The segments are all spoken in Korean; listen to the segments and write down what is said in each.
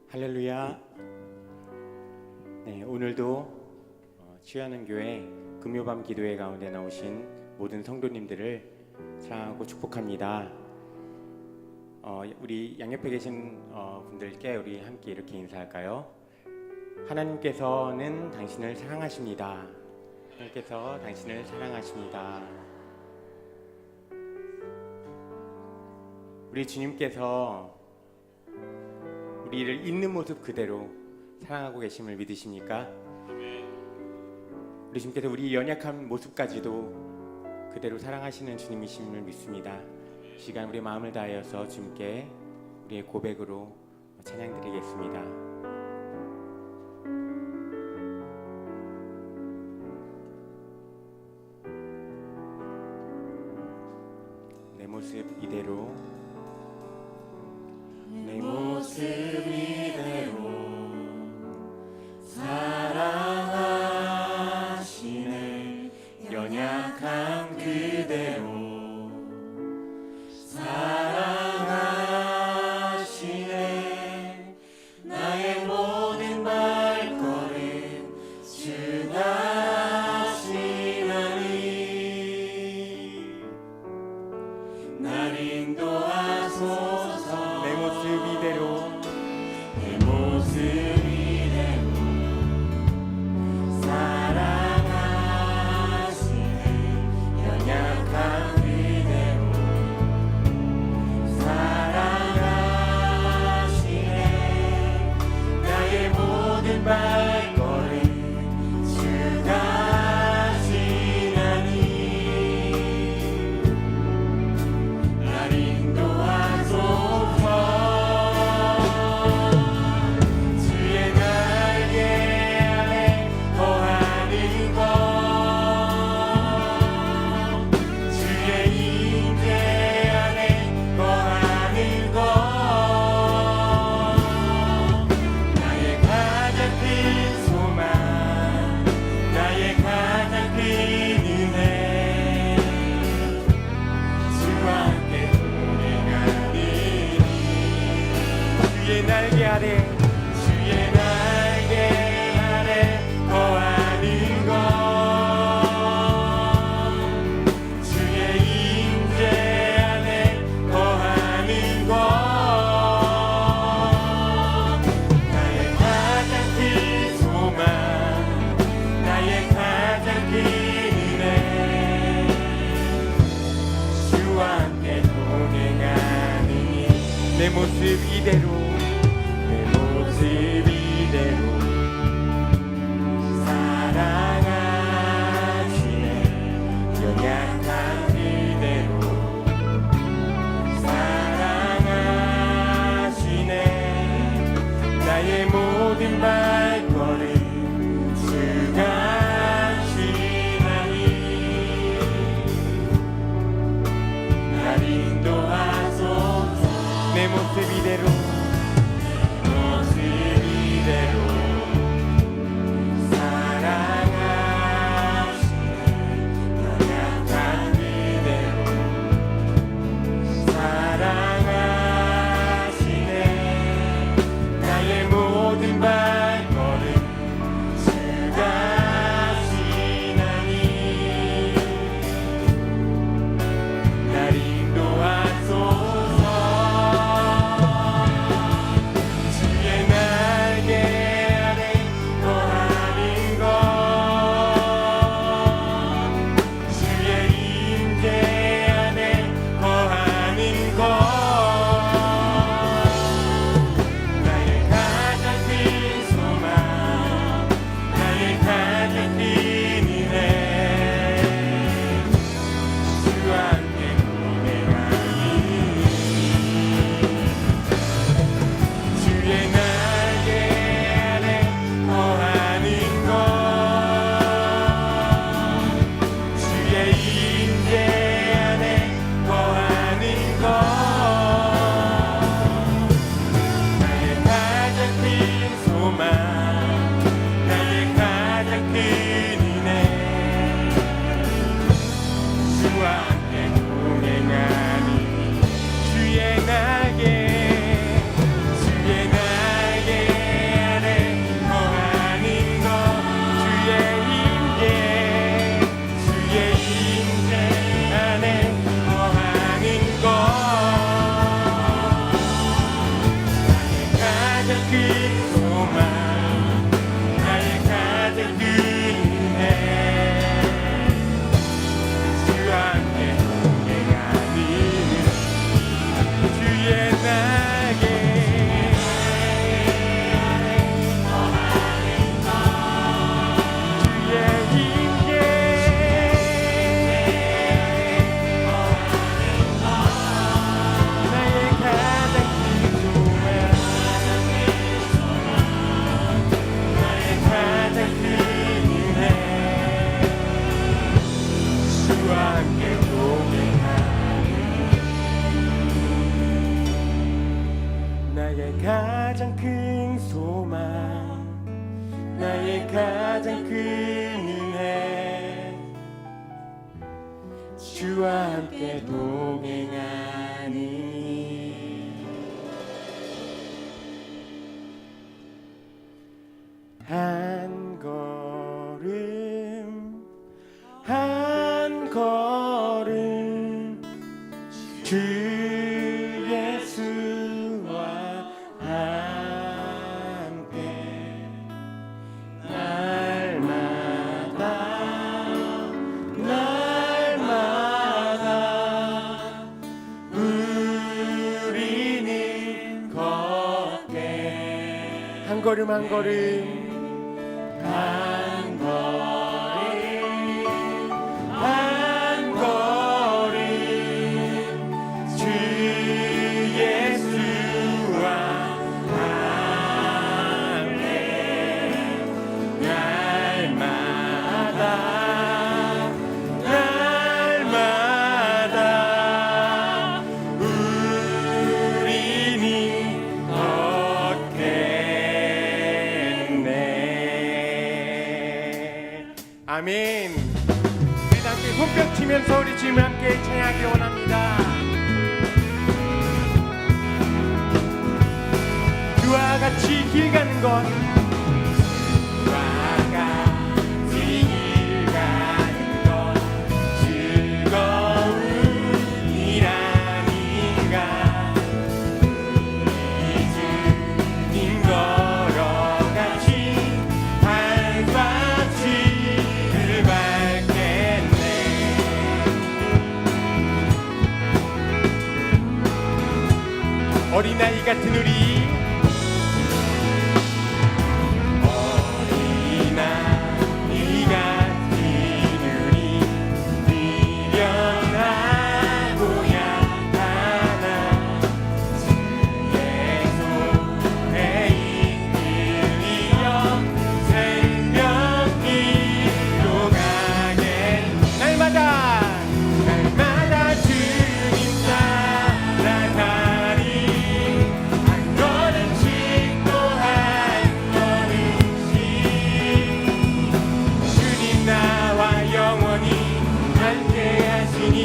할렐루야. 네, 오늘도 취하는 교회 금요밤 기도회 가운데 나오신 모든 성도님들을 사랑하고 축복합니다. 우리 양옆에 계신 분들께 우리 함께 이렇게 인사할까요? 하나님께서는 당신을 사랑하십니다. 하나님께서 당신을 사랑하십니다. 우리 주님께서 우리를 있는 모습 그대로 사랑하고 계심을 믿으십니까? 우리 주님께서 우리 연약한 모습까지도 그대로 사랑하시는 주님이심을 믿습니다. 이 시간 우리 마음을 다하여서 주님께 우리의 고백으로 찬양드리겠습니다. 내 모습 이대로, 내 모습 이대로 사랑하시네. 연약한 그대로 사랑하시네. 나의 모든 발걸음 주가 하시나니 날 인도하소서. 내 모습 이대로, 내 모습 이대로 사랑하시네. 연약한 그대로 사랑하시네. 나의 모든 발걸음 주가 하시나니 날 인도하소서. 주의 날개 아래 거하는 것, 주의 임재 안에 거하는 것, 나의 가장 큰 소망, 나의 가장 큰 은혜, 주와 함께 동행하니 주의 날개 아래, 주의 날개 아래 거하는 것, 주의 임재 안에 거하는 것, 나의 가장 큰 소망, 나의 가장 큰 은혜, 주와 함께 동행하니 내 모습 이대로, 내 모습 이대로 사랑하시네. 연약한 그대로 사랑하시네. 나의 모든 발걸음 주가 하시나니 날 인도하소서. 내 모습 이대로, 모습 이대로 사랑하시네. 연약한 그대로 사랑하시네. 나의 모든 발걸음 주가 하시나니 날 인도하소서. 함께 동행하는 나의 가장 큰 소망, 나의 가장 큰 은혜, 주와 함께 동행하니. 한 걸음 한 걸음 주 예수와 함께 날마다 우리는 걷게. 한 걸음 한 걸음 한 걸음 한 걸음 주 예수와 함께 날마다 날마다 우리는 걷겠네. 아멘. 우리 함께 손뼉 치면서 우리 주님을 함께 찬양하기 원합니다. 주와 같이 길 가는 것, 주와 같이 길 가는 것 즐거운 일 아닌가. 우리 주님 걸어같이 발받치를 밟겠네. 어린아이 같은 우리, 어린아이 같은 우리 미련하고야 하나 주의 손에 이끌리어 생명길로 가게. 날마다 날마다 주님 따라가리. 한 걸음씩 또 한 걸음씩 주님 나와 영원히 함께 하시니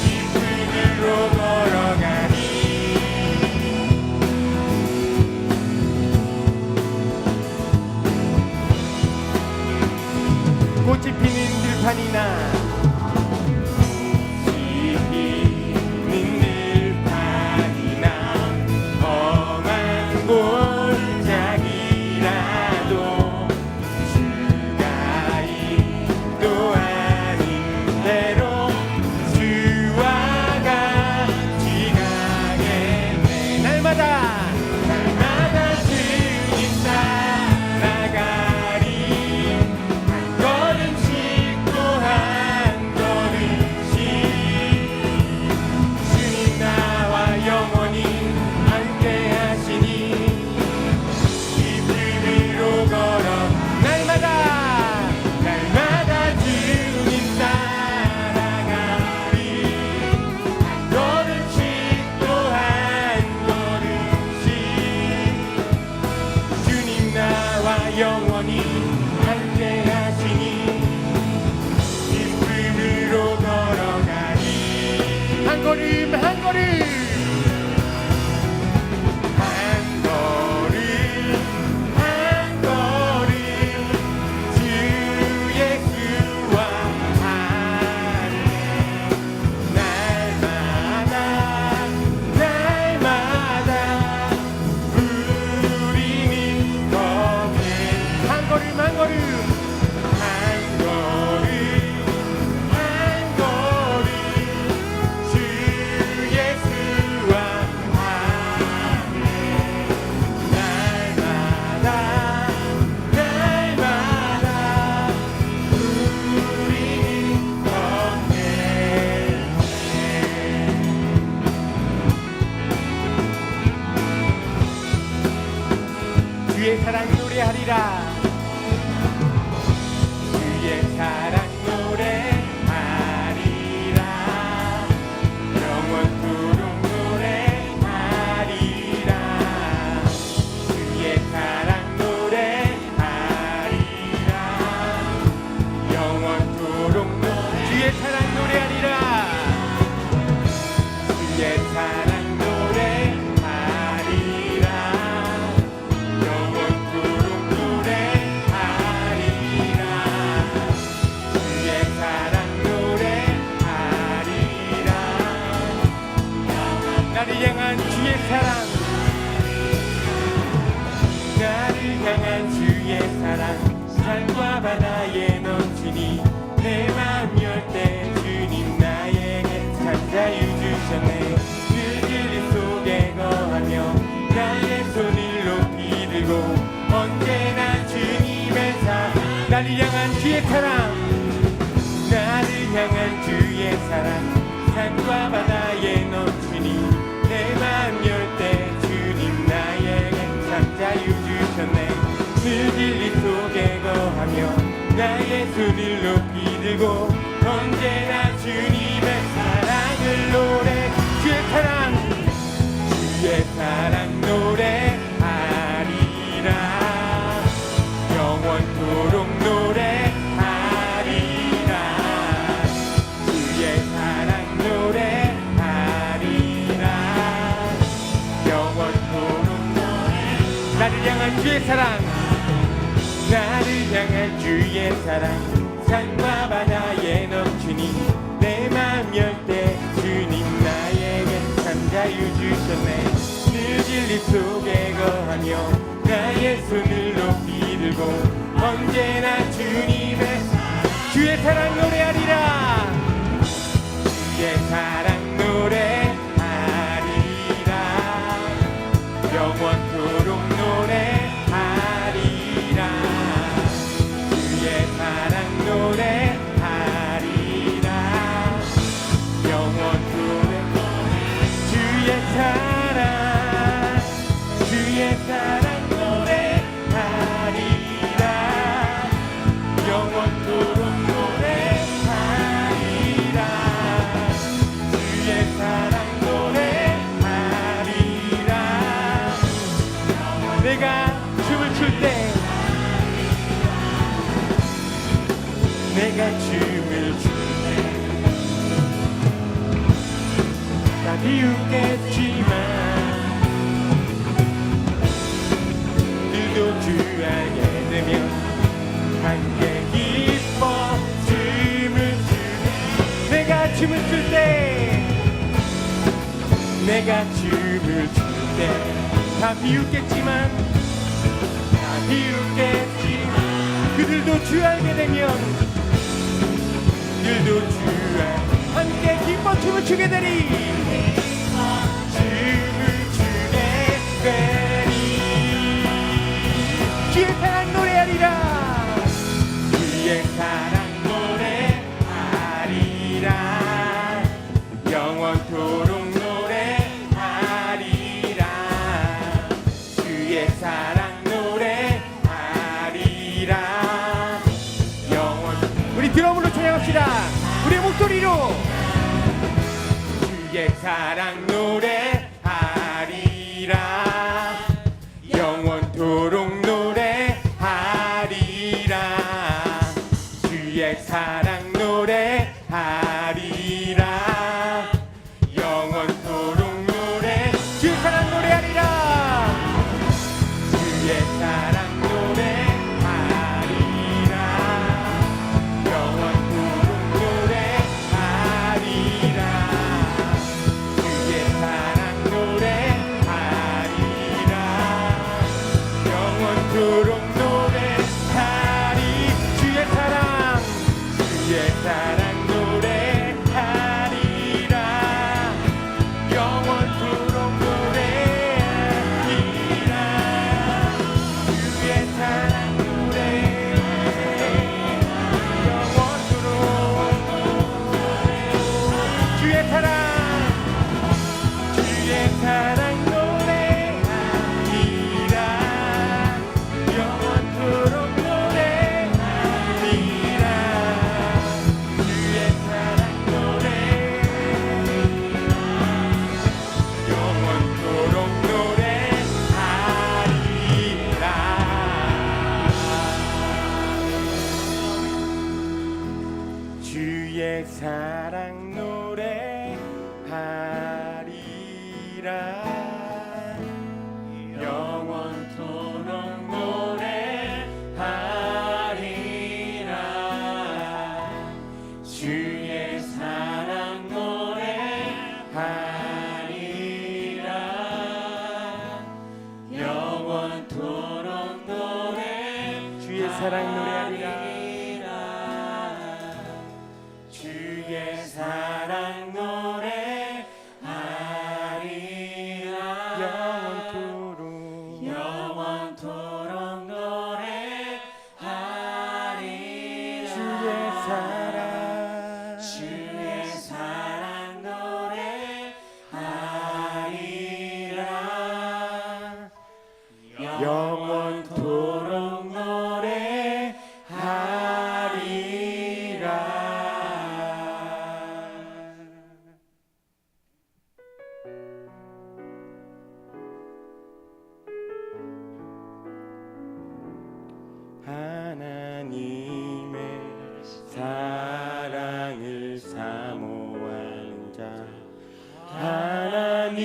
이 풀들로 걸어가니. 꽃이 피는 들판이나 꽃이 피는 들판이나 험한 골짜기라도 주가 인도하는 대로 주와 같이 가겠네. 날마다 날마다 주님 따라가리. 한 걸음씩 또 한 걸음씩 주님 나와 영원히 함께 하시니 이 불위로 걸어. 날마다 날마다 주님 따라가리. 한 걸음씩 또 한 걸음씩 주님 나와 영원히 함께 하시니 이 불위로 걸어가리. 한 걸음 한 걸음 한 걸음 한 걸음 주 예수와 함께 날마다 날마다 우리는 걷게. 한 걸음 한 걸음 한 걸음 한 걸음 주 예수와 함께 날마다 날마다 우리는 걷게. 주의 사랑 노래하리라. 주의 사랑 노래하리라. 주의 사랑 나를 향한 주의 사랑 산과 바다에 넘치니 내 마음 열 때 주님 나에게 참 자유 주셨네 늘 진리 속에 거하며 나의 손을 높이 들고 언제나 주님의 사랑 나를 향한 주의 사랑 나를 향한 주의 사랑 산과 바다에 넘치니 내 마음 열 때 주님 나에게 참 자유 주셨네 늘 진리 속에 거하며 나의 손을 높이 들고 언제나 주님의 사랑을 노래 주의 사랑 노래하리라 영원토록 노래하리라 주의 사랑 노래하리라 영원토록 노래 나를 향한 주의 사랑 나를 향한 주의 사랑 산과 바다에 넘치니 내 마음 열 때 주님 나에게 참 자유 주셨네 늘 진리 속에 거하며 나의 손을 높이 들고 언제나 주님의 주의 사랑 노래하리라 주의 사랑 노래하리라 영원토록 노래하리라 주의 사랑 노래하리라 영원토록 주의 사랑 노래하리라 영원토록 노래하리라 주의 사랑 노래하리라 내가 춤을 출 때 내가 춤을 출 때 다 비웃겠지만 너도 주 알게 되면 함께 기뻐 춤을 추네 내가 춤을 출 때 내가 춤을 출 때 다 비웃겠지만 그들도 주 알게 되면 그들도 주 알게 함께 기뻐 춤을 추게 되리 춤을 추게 되리 주의 사랑 노래하리라 주의 사랑 노래하리라 영원토록 노래하리라 주의 사랑 노래하리라 영원 우리 드럼으로 찬양합시다 우리의 목소리로 주의 사랑 노래하리라 영원토록 노래하리라 주의 사랑 노래하리라 영원토록 노래 주의 사랑 노래하리라 주의 사랑 노래하리라 영원토록 노래하리라 주의 사랑 노래하리라 영원토록 노래하리 주의 사랑 노래하리라 영원토록 노래하리라 주의 사랑 노래 영원토록 주의 사랑 노래하리라 영원토록 노래하리라 주의 사랑 노래 영원토록 노래하리라 주의 사랑 노래하리라 영원토록 노래하리라 주의 사랑 노래하리라 영원토록 노래하리라. 하나님의 사랑을 사모하는 자, 하나님의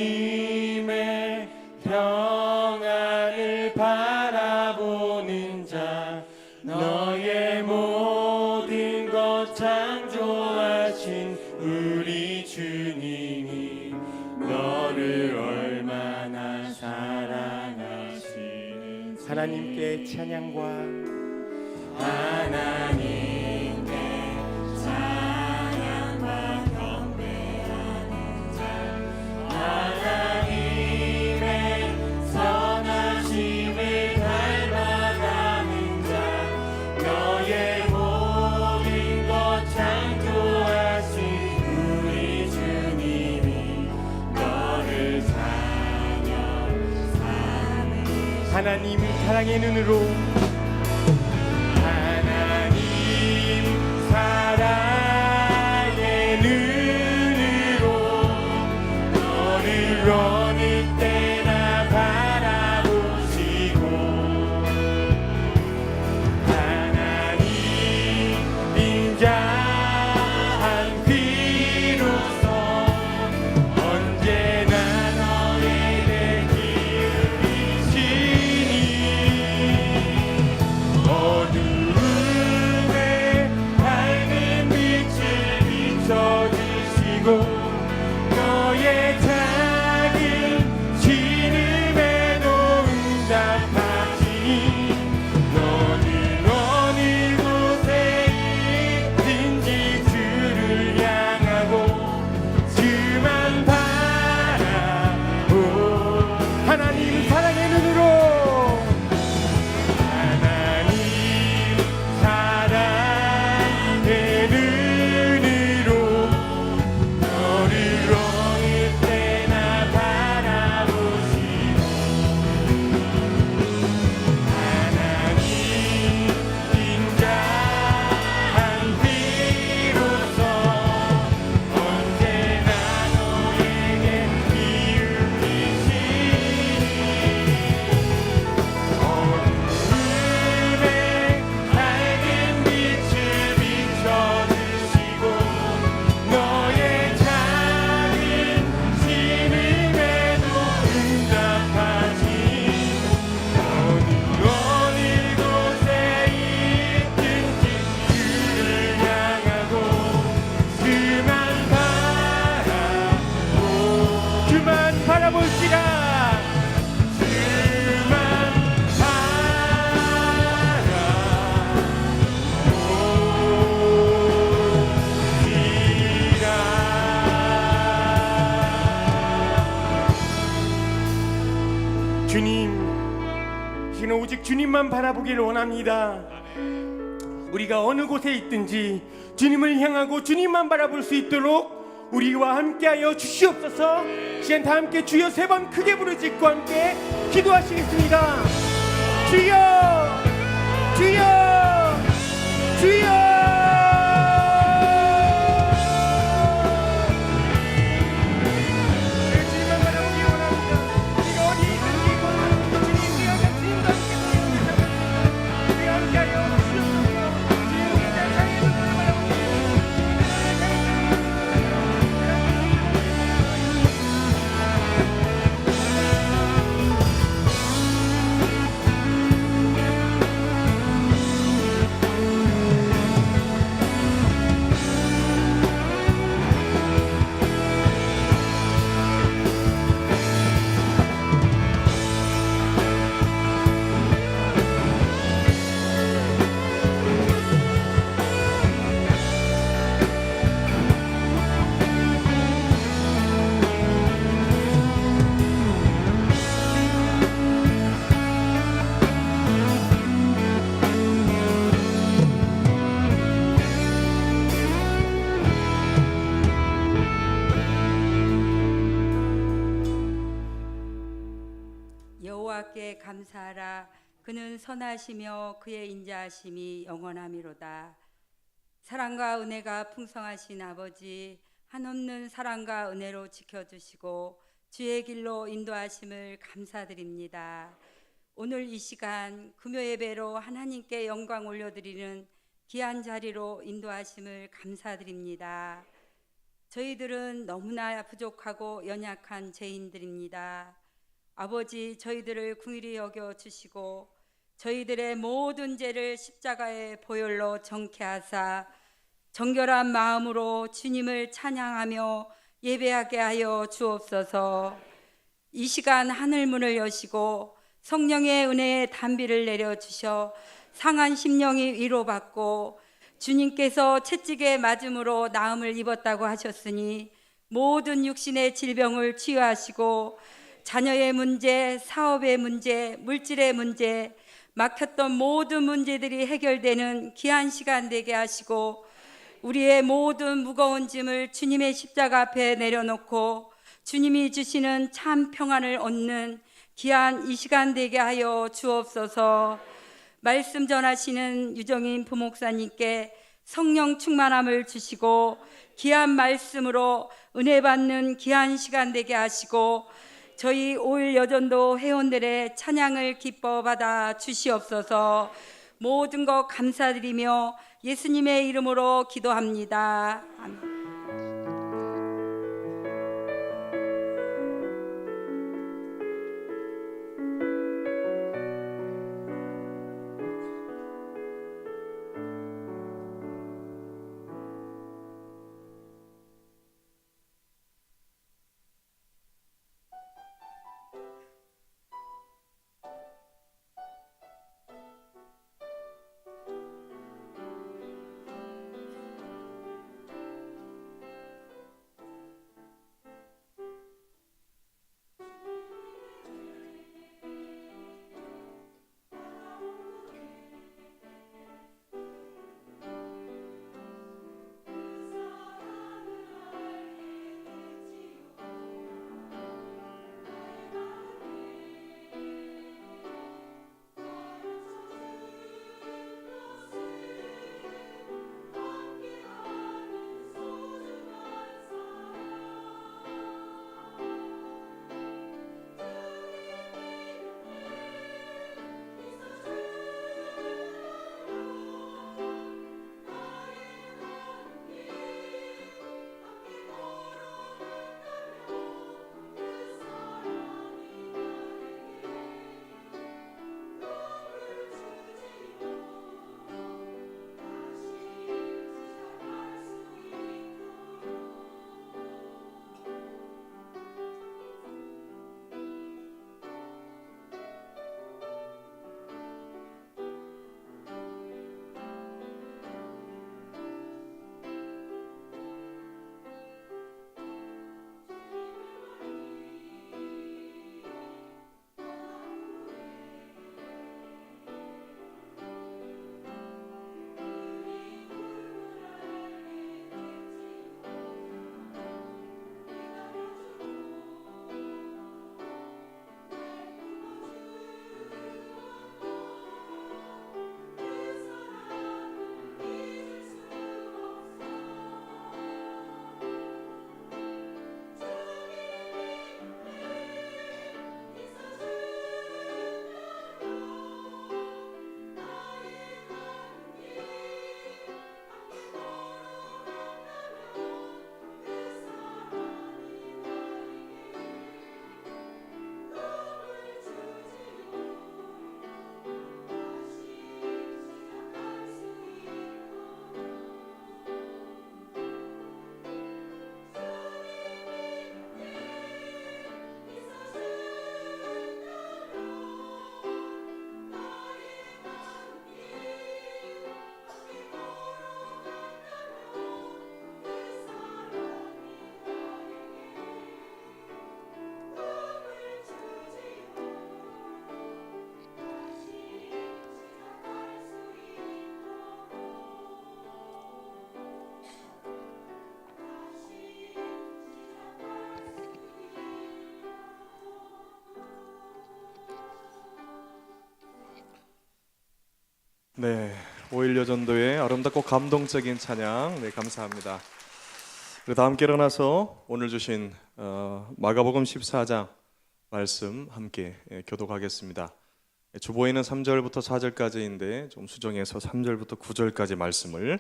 평안을 바라보는 자, 너의 모든 것 창조하신 우리 주님이 너를 얼마나 사랑하시는 하나님께 찬양과 하나님께 찬양과 경배하는 자, 하나님의 선하심을 닮아가는 자, 너의 모든 것 창조하신 우리 주님이 너를 사랑하는 하나님 사랑의 눈으로 사랑의 눈으로 너를 어느 때나 바라보시고 하나님 인자한 귀로서 언제나 너에게 기울이시니 너의 작은 신음에도 응답하시니 너는 어느 곳에 있든지 주를 향하고 주만 바라보 하나님 사랑의 눈으로 하나님 사랑의 눈으로 너를 어느 때나 바라보시고 하나님 인자한 비로소 언제나 너에게 기울이시니 어둠에 밝은 빛을 비춰주시고 너의 작은 신음에도 응답하시 너는 어느 곳에 있든지 주를 향하고 그만 바라보 그만 바라볼지라 그만 바라보시라. 주님, 저는 오직 주님만 바라보기를 원합니다. 우리가 어느 곳에 있든지 주님을 향하고 주님만 바라볼 수 있도록 우리와 함께하여 주시옵소서. 시간 다 함께 주여 세 번 크게 부르짖고 함께 기도하시겠습니다. 주여 주여 주여 여호와께 감사하라. 그는 선하시며 그의 인자하심이 영원하미로다. 사랑과 은혜가 풍성하신 아버지, 한없는 사랑과 은혜로 지켜주시고 주의 길로 인도하심을 감사드립니다. 오늘 이 시간 금요 예배로 하나님께 영광 올려드리는 귀한 자리로 인도하심을 감사드립니다. 저희들은 너무나 부족하고 연약한 죄인들입니다. 아버지, 저희들을 긍휼히 여겨 주시고 저희들의 모든 죄를 십자가의 보혈로 정케하사 정결한 마음으로 주님을 찬양하며 예배하게 하여 주옵소서. 이 시간 하늘문을 여시고 성령의 은혜의 단비를 내려주셔 상한 심령이 위로받고 주님께서 채찍에 맞음으로 나음을 입었다고 하셨으니 모든 육신의 질병을 치유하시고 자녀의 문제, 사업의 문제, 물질의 문제, 막혔던 모든 문제들이 해결되는 귀한 시간 되게 하시고 우리의 모든 무거운 짐을 주님의 십자가 앞에 내려놓고 주님이 주시는 참 평안을 얻는 귀한 이 시간 되게 하여 주옵소서. 말씀 전하시는 유정인 부목사님께 성령 충만함을 주시고 귀한 말씀으로 은혜 받는 귀한 시간 되게 하시고 저희 5일 여전도 회원들의 찬양을 기뻐 받아 주시옵소서. 모든 것 감사드리며 예수님의 이름으로 기도합니다. 아멘. 네, 5.16 전도의 아름답고 감동적인 찬양, 네, 감사합니다. 다 함께 일어나서 오늘 주신 마가복음 14장 말씀 함께 교독하겠습니다. 주보에는 3절부터 4절까지인데 좀 수정해서 3절부터 9절까지 말씀을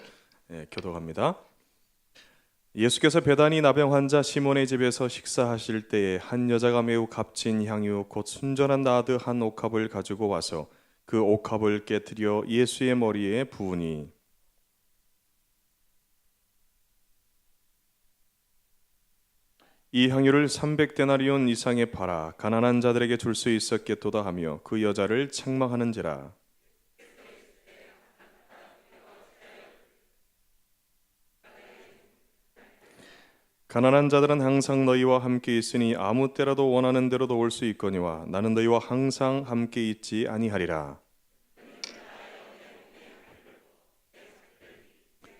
교독합니다. 예수께서 베다니 나병 환자 시몬의 집에서 식사하실 때에 한 여자가 매우 값진 향유 곧 순전한 나드 한 옥합을 가지고 와서 그 옥합을 깨뜨려 예수의 머리에 부으니 이 향유를 300데나리온 이상에 팔아 가난한 자들에게 줄 수 있었겠도다 하며 그 여자를 책망하는지라. 가난한 자들은 항상 너희와 함께 있으니 아무 때라도 원하는 대로도 올 수 있거니와 나는 너희와 항상 함께 있지 아니하리라.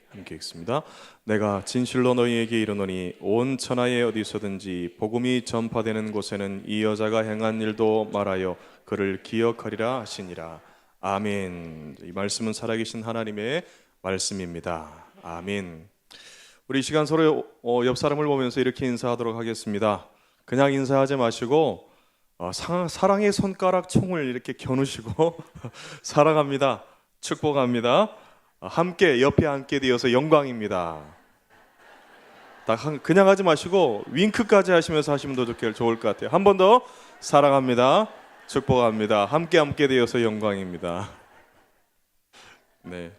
함께 읽습니다. 내가 진실로 너희에게 이르노니 온 천하에 어디서든지 복음이 전파되는 곳에는 이 여자가 행한 일도 말하여 그를 기억하리라 하시니라. 아멘. 이 말씀은 살아계신 하나님의 말씀입니다. 아멘. 우리 이 시간 서로 옆 사람을 보면서 이렇게 인사하도록 하겠습니다. 그냥 인사하지 마시고 사랑의 손가락 총을 이렇게 겨누시고 사랑합니다, 축복합니다, 함께 옆에 앉게 되어서 영광입니다. 그냥 하지 마시고 윙크까지 하시면서 하시면 더 좋을 것 같아요. 한 번 더. 사랑합니다, 축복합니다, 함께 앉게 되어서 영광입니다. 네.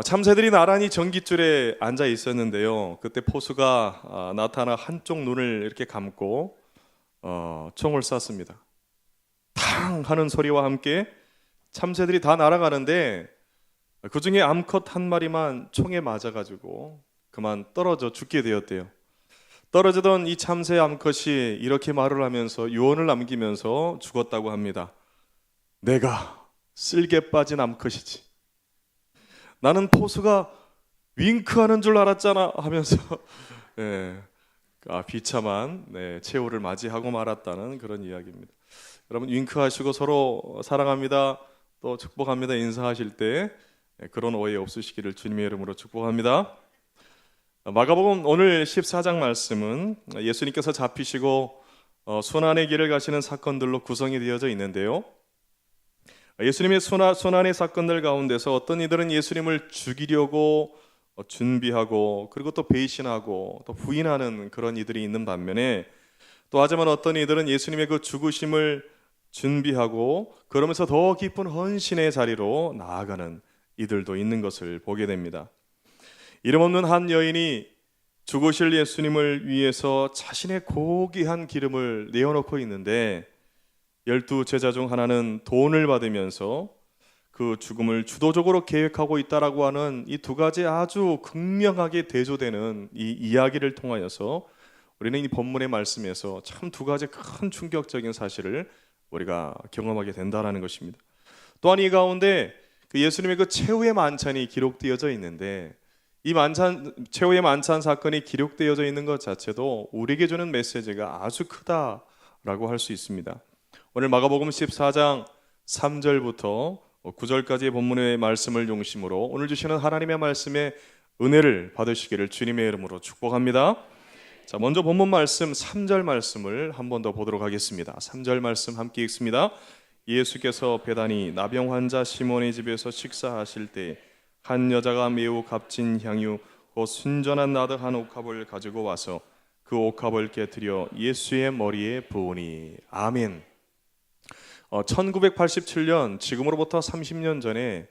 참새들이 나란히 전깃줄에 앉아 있었는데요. 그때 포수가 나타나 한쪽 눈을 이렇게 감고 총을 쐈습니다. 탕 하는 소리와 함께 참새들이 다 날아가는데 그 중에 암컷 한 마리만 총에 맞아가지고 그만 떨어져 죽게 되었대요. 떨어지던 이 참새 암컷이 이렇게 말을 하면서 유언을 남기면서 죽었다고 합니다. 내가 쓸개 빠진 암컷이지. 나는 포수가 윙크하는 줄 알았잖아 하면서 비참한 최후를 맞이하고 말았다는 그런 이야기입니다. 여러분 윙크하시고 서로 사랑합니다, 또 축복합니다 인사하실 때 그런 오해 없으시기를 주님의 이름으로 축복합니다. 마가복음 오늘 14장 말씀은 예수님께서 잡히시고 순환의 길을 가시는 사건들로 구성이 되어져 있는데요. 예수님의 순환의 사건들 가운데서 어떤 이들은 예수님을 죽이려고 준비하고 그리고 또 배신하고 또 부인하는 그런 이들이 있는 반면에 또 하지만 어떤 이들은 예수님의 그 죽으심을 준비하고 그러면서 더 깊은 헌신의 자리로 나아가는 이들도 있는 것을 보게 됩니다. 이름 없는 한 여인이 죽으실 예수님을 위해서 자신의 고귀한 기름을 내어놓고 있는데 12 제자 중 하나는 돈을 받으면서 그 죽음을 주도적으로 계획하고 있다라고 하는 이 두 가지 아주 극명하게 대조되는 이 이야기를 통하여서 우리는 이 본문의 말씀에서 참 두 가지 큰 충격적인 사실을 우리가 경험하게 된다라는 것입니다. 또한 이 가운데 그 예수님의 그 최후의 만찬이 기록되어져 있는데 이 최후의 만찬 사건이 기록되어져 있는 것 자체도 우리에게 주는 메시지가 아주 크다라고 할 수 있습니다. 오늘 마가복음 14장 3절부터 9절까지의 본문의 말씀을 중심으로 오늘 주시는 하나님의 말씀의 은혜를 받으시기를 주님의 이름으로 축복합니다. 자, 먼저 본문 말씀 3절 말씀을 한 번 더 보도록 하겠습니다. 3절 말씀 함께 읽습니다. 예수께서 베다니 나병 환자 시몬의 집에서 식사하실 때 한 여자가 매우 값진 향유 곧 순전한 나드 한 옥합을 가지고 와서 그 옥합을 깨뜨려 예수의 머리에 부으니. 아멘. 1987년 지금으로부터 30년 전에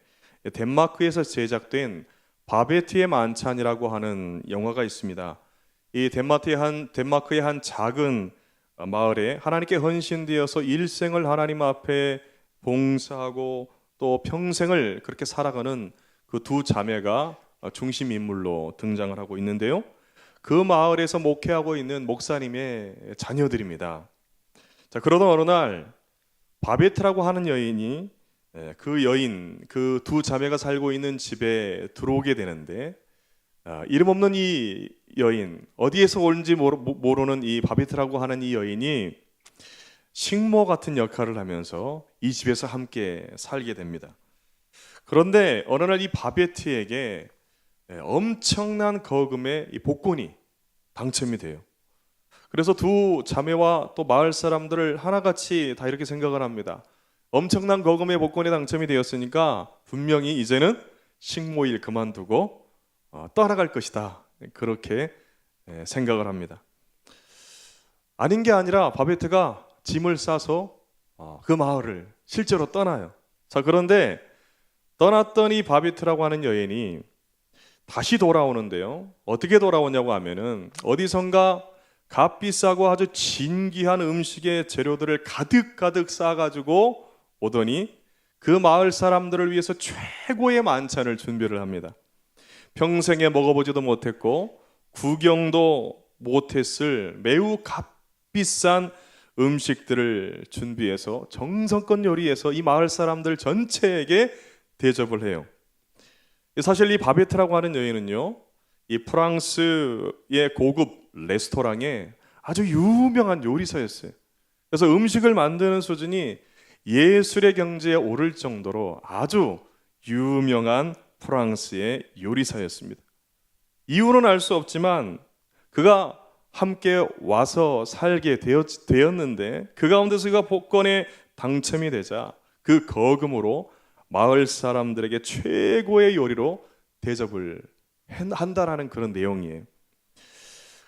덴마크에서 제작된 바베트의 만찬이라고 하는 영화가 있습니다. 이 덴마크의 한 작은 마을에 하나님께 헌신되어서 일생을 하나님 앞에 봉사하고 또 평생을 그렇게 살아가는 그 두 자매가 중심 인물로 등장을 하고 있는데요. 그 마을에서 목회하고 있는 목사님의 자녀들입니다. 자, 그러던 어느 날 바베트라고 하는 여인이 그 두 자매가 살고 있는 집에 들어오게 되는데 이름 없는 이 여인, 어디에서 온지 모르는 이 바베트라고 하는 이 여인이 식모 같은 역할을 하면서 이 집에서 함께 살게 됩니다. 그런데 어느 날 이 바베트에게 엄청난 거금의 이 복권이 당첨이 돼요. 그래서 두 자매와 또 마을 사람들을 하나같이 다 이렇게 생각을 합니다. 엄청난 거금의 복권이 당첨이 되었으니까 분명히 이제는 식모일 그만두고 떠나갈 것이다. 그렇게 생각을 합니다. 아닌 게 아니라 바베트가 짐을 싸서 그 마을을 실제로 떠나요. 자, 그런데 떠났던 이 바베트라고 하는 여인이 다시 돌아오는데요. 어떻게 돌아오냐고 하면은 어디선가 값비싸고 아주 진귀한 음식의 재료들을 가득가득 싸가지고 오더니 그 마을 사람들을 위해서 최고의 만찬을 준비를 합니다. 평생에 먹어보지도 못했고 구경도 못했을 매우 값비싼 음식들을 준비해서 정성껏 요리해서 이 마을 사람들 전체에게 대접을 해요. 사실 이 바베트라고 하는 여인은요, 이 프랑스의 고급 레스토랑에 아주 유명한 요리사였어요. 그래서 음식을 만드는 수준이 예술의 경지에 오를 정도로 아주 유명한 프랑스의 요리사였습니다. 이유는 알 수 없지만 그가 함께 와서 살게 되었는데 그 가운데서 그가 복권에 당첨이 되자 그 거금으로 마을 사람들에게 최고의 요리로 대접을 한다라는 그런 내용이에요.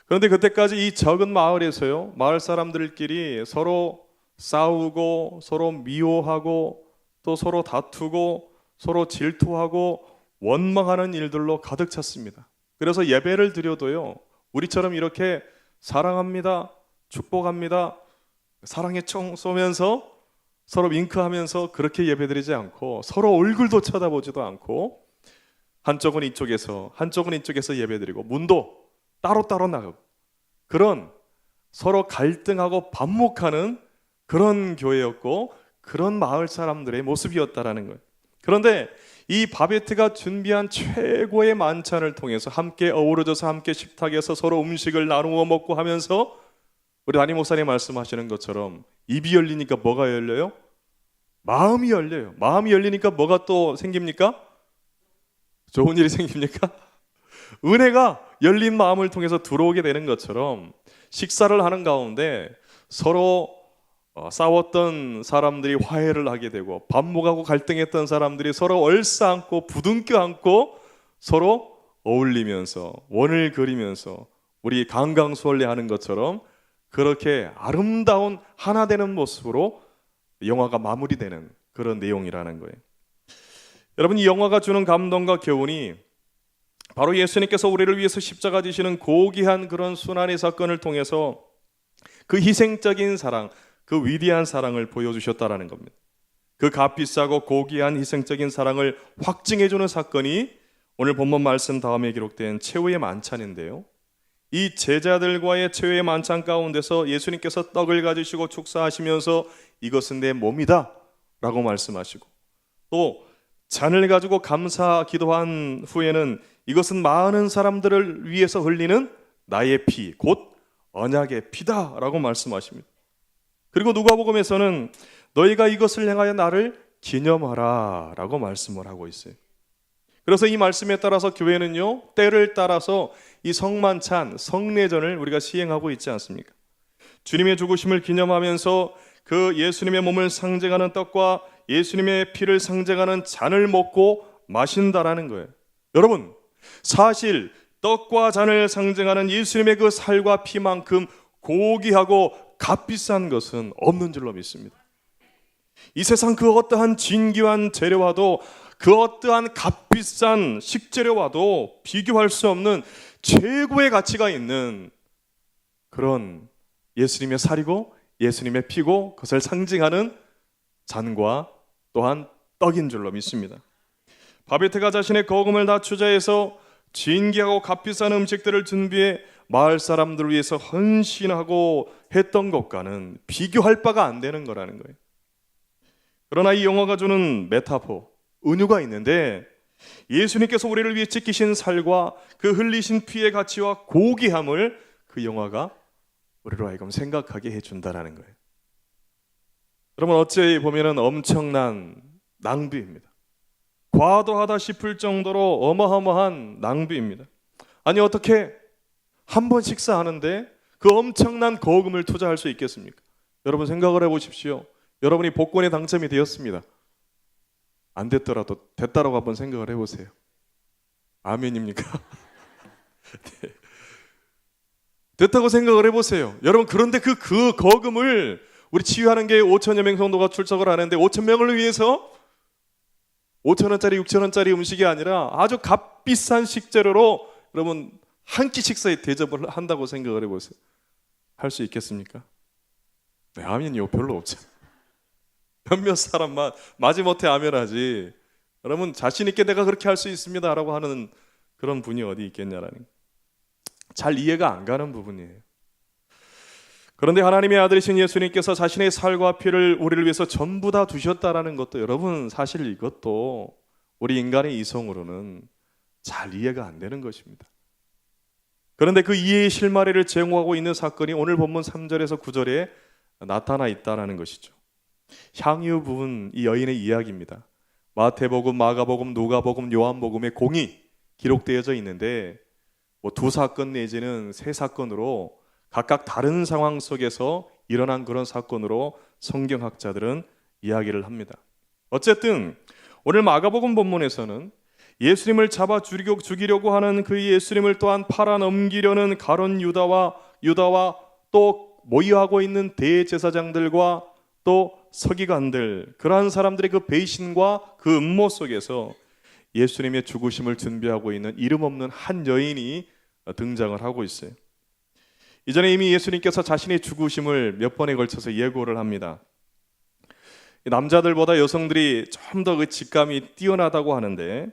그런데 그때까지 이 적은 마을에서요, 마을 사람들끼리 서로 싸우고 서로 미워하고 또 서로 다투고 서로 질투하고 원망하는 일들로 가득 찼습니다. 그래서 예배를 드려도요, 우리처럼 이렇게 사랑합니다, 축복합니다, 사랑에 총 쏘면서 서로 윙크하면서 그렇게 예배드리지 않고 서로 얼굴도 쳐다보지도 않고 한쪽은 이쪽에서 한쪽은 이쪽에서 예배드리고 문도 따로따로 나가고 그런 서로 갈등하고 반목하는 그런 교회였고 그런 마을 사람들의 모습이었다라는 거예요. 그런데 이 바베트가 준비한 최고의 만찬을 통해서 함께 어우러져서 함께 식탁에서 서로 음식을 나누어 먹고 하면서 우리 담임 목사님 말씀하시는 것처럼 입이 열리니까 뭐가 열려요? 마음이 열려요. 마음이 열리니까 뭐가 또 생깁니까? 좋은 일이 생깁니까? 은혜가 열린 마음을 통해서 들어오게 되는 것처럼 식사를 하는 가운데 서로 싸웠던 사람들이 화해를 하게 되고 반목하고 갈등했던 사람들이 서로 얼싸안고 부둥켜 안고 서로 어울리면서 원을 그리면서 우리 강강수월래하는 것처럼 그렇게 아름다운 하나 되는 모습으로 영화가 마무리되는 그런 내용이라는 거예요. 여러분, 이 영화가 주는 감동과 교훈이 바로 예수님께서 우리를 위해서 십자가 지시는 고귀한 그런 순환의 사건을 통해서 그 희생적인 사랑, 그 위대한 사랑을 보여주셨다라는 겁니다. 그 값비싸고 고귀한 희생적인 사랑을 확증해주는 사건이 오늘 본문 말씀 다음에 기록된 최후의 만찬인데요. 이 제자들과의 최후의 만찬 가운데서 예수님께서 떡을 가지시고 축사하시면서 이것은 내 몸이다 라고 말씀하시고 또 잔을 가지고 감사 기도한 후에는 이것은 많은 사람들을 위해서 흘리는 나의 피, 곧 언약의 피다 라고 말씀하십니다. 그리고 누가복음에서는 너희가 이것을 행하여 나를 기념하라 라고 말씀을 하고 있어요. 그래서 이 말씀에 따라서 교회는요, 때를 따라서 이 성만찬, 성례전을 우리가 시행하고 있지 않습니까? 주님의 죽으심을 기념하면서 그 예수님의 몸을 상징하는 떡과 예수님의 피를 상징하는 잔을 먹고 마신다라는 거예요. 여러분, 사실 떡과 잔을 상징하는 예수님의 그 살과 피만큼 고귀하고 값비싼 것은 없는 줄로 믿습니다. 이 세상 그 어떠한 진귀한 재료와도 그 어떠한 값비싼 식재료와도 비교할 수 없는 최고의 가치가 있는 그런 예수님의 살이고 예수님의 피고 그것을 상징하는 잔과 또한 떡인 줄로 믿습니다. 바베트가 자신의 거금을 다 투자해서 진귀하고 값비싼 음식들을 준비해 마을 사람들을 위해서 헌신하고 했던 것과는 비교할 바가 안 되는 거라는 거예요. 그러나 이 영화가 주는 메타포, 은유가 있는데 예수님께서 우리를 위해 지키신 살과 그 흘리신 피의 가치와 고귀함을 그 영화가 우리로 하여금 생각하게 해준다는 거예요. 여러분, 어찌 보면 엄청난 낭비입니다. 과도하다 싶을 정도로 어마어마한 낭비입니다. 아니 어떻게 한 번 식사하는데 그 엄청난 거금을 투자할 수 있겠습니까? 여러분 생각을 해보십시오. 여러분이 복권에 당첨이 되었습니다. 안 됐더라도 됐다라고 한번 생각을 해보세요. 아멘입니까? 네. 됐다고 생각을 해보세요. 여러분 그런데 그 거금을 우리 치유하는 게 5천여 명 정도가 출석을 하는데 5천 명을 위해서 5천 원짜리 6천 원짜리 음식이 아니라 아주 값비싼 식재료로 여러분 한 끼 식사에 대접을 한다고 생각을 해보세요. 할 수 있겠습니까? 네, 아멘이요. 별로 없죠. 몇몇 사람만 마지못해 아멘하지. 여러분 자신 있게 내가 그렇게 할 수 있습니다 라고 하는 그런 분이 어디 있겠냐라는, 잘 이해가 안 가는 부분이에요. 그런데 하나님의 아들이신 예수님께서 자신의 살과 피를 우리를 위해서 전부 다 두셨다라는 것도, 여러분 사실 이것도 우리 인간의 이성으로는 잘 이해가 안 되는 것입니다. 그런데 그 이해의 실마리를 제공하고 있는 사건이 오늘 본문 3절에서 9절에 나타나 있다는 것이죠. 향유 부은 이 여인의 이야기입니다. 마태복음, 마가복음, 누가복음, 요한복음에 공이 기록되어져 있는데 두 사건 내지는 세 사건으로 각각 다른 상황 속에서 일어난 그런 사건으로 성경학자들은 이야기를 합니다. 어쨌든 오늘 마가복음 본문에서는 예수님을 잡아 죽이려고 하는 그 예수님을 또한 팔아넘기려는 가룟 유다와 또 모의하고 있는 대제사장들과 또 서기관들, 그러한 사람들의 그 배신과 그 음모 속에서 예수님의 죽으심을 준비하고 있는 이름 없는 한 여인이 등장을 하고 있어요. 이전에 이미 예수님께서 자신의 죽으심을 몇 번에 걸쳐서 예고를 합니다. 남자들보다 여성들이 좀 더 그 직감이 뛰어나다고 하는데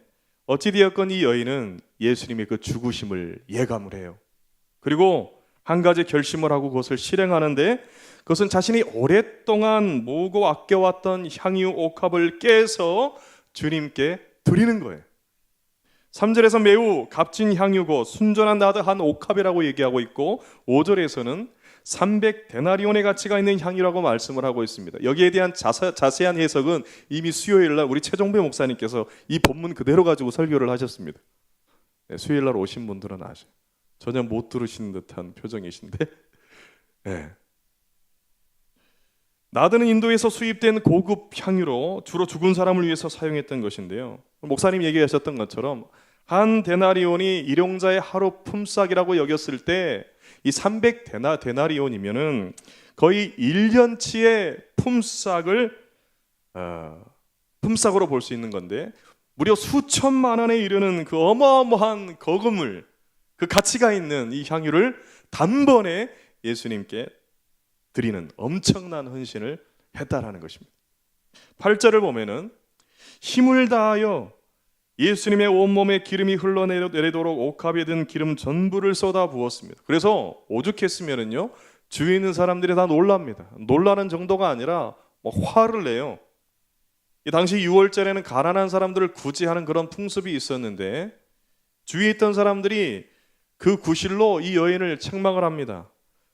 어찌되었건 이 여인은 예수님의 그 죽으심을 예감을 해요. 그리고 한 가지 결심을 하고 그것을 실행하는데 그것은 자신이 오랫동안 모으고 아껴왔던 향유 옥합을 깨서 주님께 드리는 거예요. 3절에서 매우 값진 향유고 순전한 나드한 옥합이라고 얘기하고 있고 5절에서는 300데나리온의 가치가 있는 향유라고 말씀을 하고 있습니다. 여기에 대한 자세한 해석은 이미 수요일날 우리 최종배 목사님께서 이 본문 그대로 가지고 설교를 하셨습니다. 네, 수요일날 오신 분들은 아셔요. 전혀 못 들으시는 듯한 표정이신데 네. 나드는 인도에서 수입된 고급 향유로 주로 죽은 사람을 위해서 사용했던 것인데요. 목사님 얘기하셨던 것처럼 한 데나리온이 일용자의 하루 품삯이라고 여겼을 때 이 300데나리온이면은 거의 1년치의 품삯으로 볼 수 있는 건데 무려 수천만 원에 이르는 그 어마어마한 거금을, 그 가치가 있는 이 향유를 단번에 예수님께 드리는 엄청난 헌신을 했다라는 것입니다. 8절을 보면은 힘을 다하여 예수님의 온몸에 기름이 흘러내리도록 옥합에 든 기름 전부를 쏟아 부었습니다. 그래서 오죽했으면은요 주위에 있는 사람들이 다 놀랍니다. 놀라는 정도가 아니라 화를 내요. 이 당시 6월절에는 가난한 사람들을 구제하는 그런 풍습이 있었는데 주위에 있던 사람들이 그 구실로 이 여인을 책망을 합니다.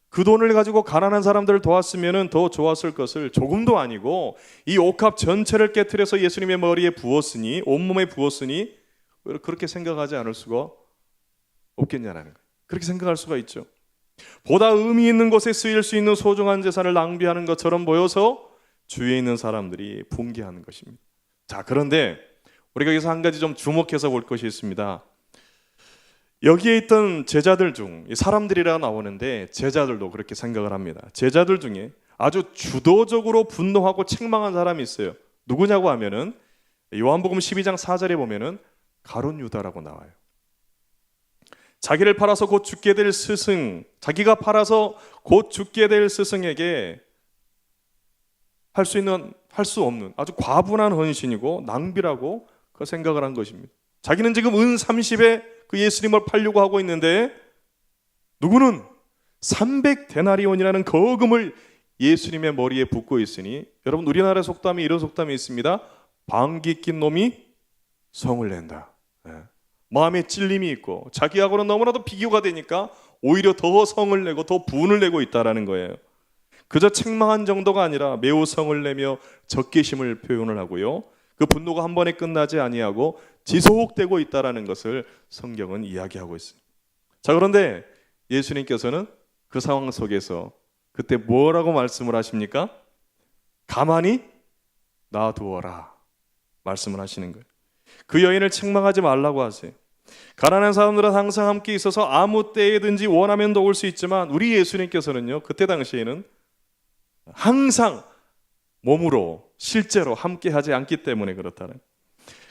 그 돈을 가지고 가난한 사람들을 도왔으면 더 좋았을 것을 조금도 아니고 이 옥합 전체를 깨트려서 예수님의 머리에 부었으니, 온몸에 부었으니 그렇게 생각하지 않을 수가 없겠냐는 거예요. 그렇게 생각할 수가 있죠. 보다 의미 있는 곳에 쓰일 수 있는 소중한 재산을 낭비하는 것처럼 보여서 주위에 있는 사람들이 분개하는 것입니다. 자, 그런데 우리가 여기서 한 가지 좀 주목해서 볼 것이 있습니다. 여기에 있던 제자들 중, 사람들이라 나오는데 제자들도 그렇게 생각을 합니다. 제자들 중에 아주 주도적으로 분노하고 책망한 사람이 있어요. 누구냐고 하면은 요한복음 12장 4절에 보면은 가룟 유다라고 나와요. 자기를 팔아서 곧 죽게 될 스승, 자기가 팔아서 곧 죽게 될 스승에게 할 수 없는 아주 과분한 헌신이고 낭비라고 그 생각을 한 것입니다. 자기는 지금 은 30에 그 예수님을 팔려고 하고 있는데 누구는 300데나리온이라는 거금을 예수님의 머리에 붓고 있으니, 여러분 우리나라 속담에 이런 속담이 있습니다. 방귀 낀 놈이 성을 낸다. 마음에 찔림이 있고 자기하고는 너무나도 비교가 되니까 오히려 더 성을 내고 더 분을 내고 있다라는 거예요. 그저 책망한 정도가 아니라 매우 성을 내며 적개심을 표현을 하고요. 그 분노가 한 번에 끝나지 아니하고 지속되고 있다라는 것을 성경은 이야기하고 있습니다. 자, 그런데 예수님께서는 그 상황 속에서 그때 뭐라고 말씀을 하십니까? 가만히 놔두어라 말씀을 하시는 거예요. 그 여인을 책망하지 말라고 하세요. 가난한 사람들은 항상 함께 있어서 아무 때에든지 원하면 도울 수 있지만 우리 예수님께서는요, 그때 당시에는 항상 몸으로 실제로 함께 하지 않기 때문에 그렇다는.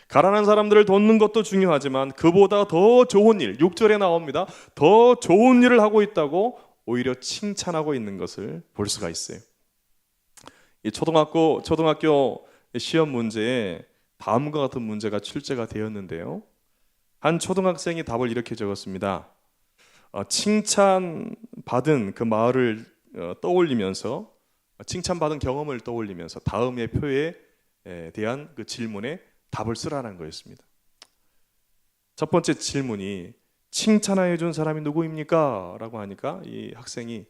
가난한 사람들을 돕는 것도 중요하지만 그보다 더 좋은 일, 6절에 나옵니다. 더 좋은 일을 하고 있다고 오히려 칭찬하고 있는 것을 볼 수가 있어요. 이 초등학교 시험 문제에 다음과 같은 문제가 출제가 되었는데요. 한 초등학생이 답을 이렇게 적었습니다. 칭찬받은 그 마을을 떠올리면서, 칭찬받은 경험을 떠올리면서 다음의 표에 대한 그 질문에 답을 쓰라는 거였습니다. 첫 번째 질문이 칭찬하여 준 사람이 누구입니까? 라고 하니까 이 학생이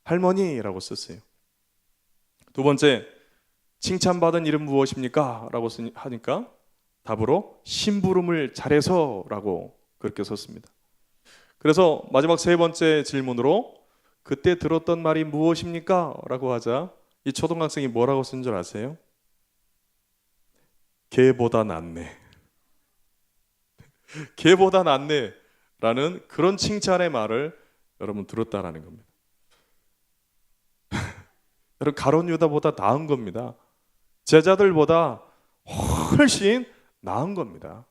할머니라고 썼어요. 두 번째, 칭찬받은 이름 무엇입니까? 라고 하니까 답으로 심부름을 잘해서 라고 그렇게 썼습니다. 그래서 마지막 세 번째 질문으로 그때 들었던 말이 무엇입니까? 라고 하자 이 초등학생이 뭐라고 쓴 줄 아세요? 개보다 낫네. 개보다 낫네 라는 그런 칭찬의 말을 여러분 들었다라는 겁니다. 여러분, 가룟 유다보다 나은 겁니다. 제자들보다 훨씬 나은 겁니다.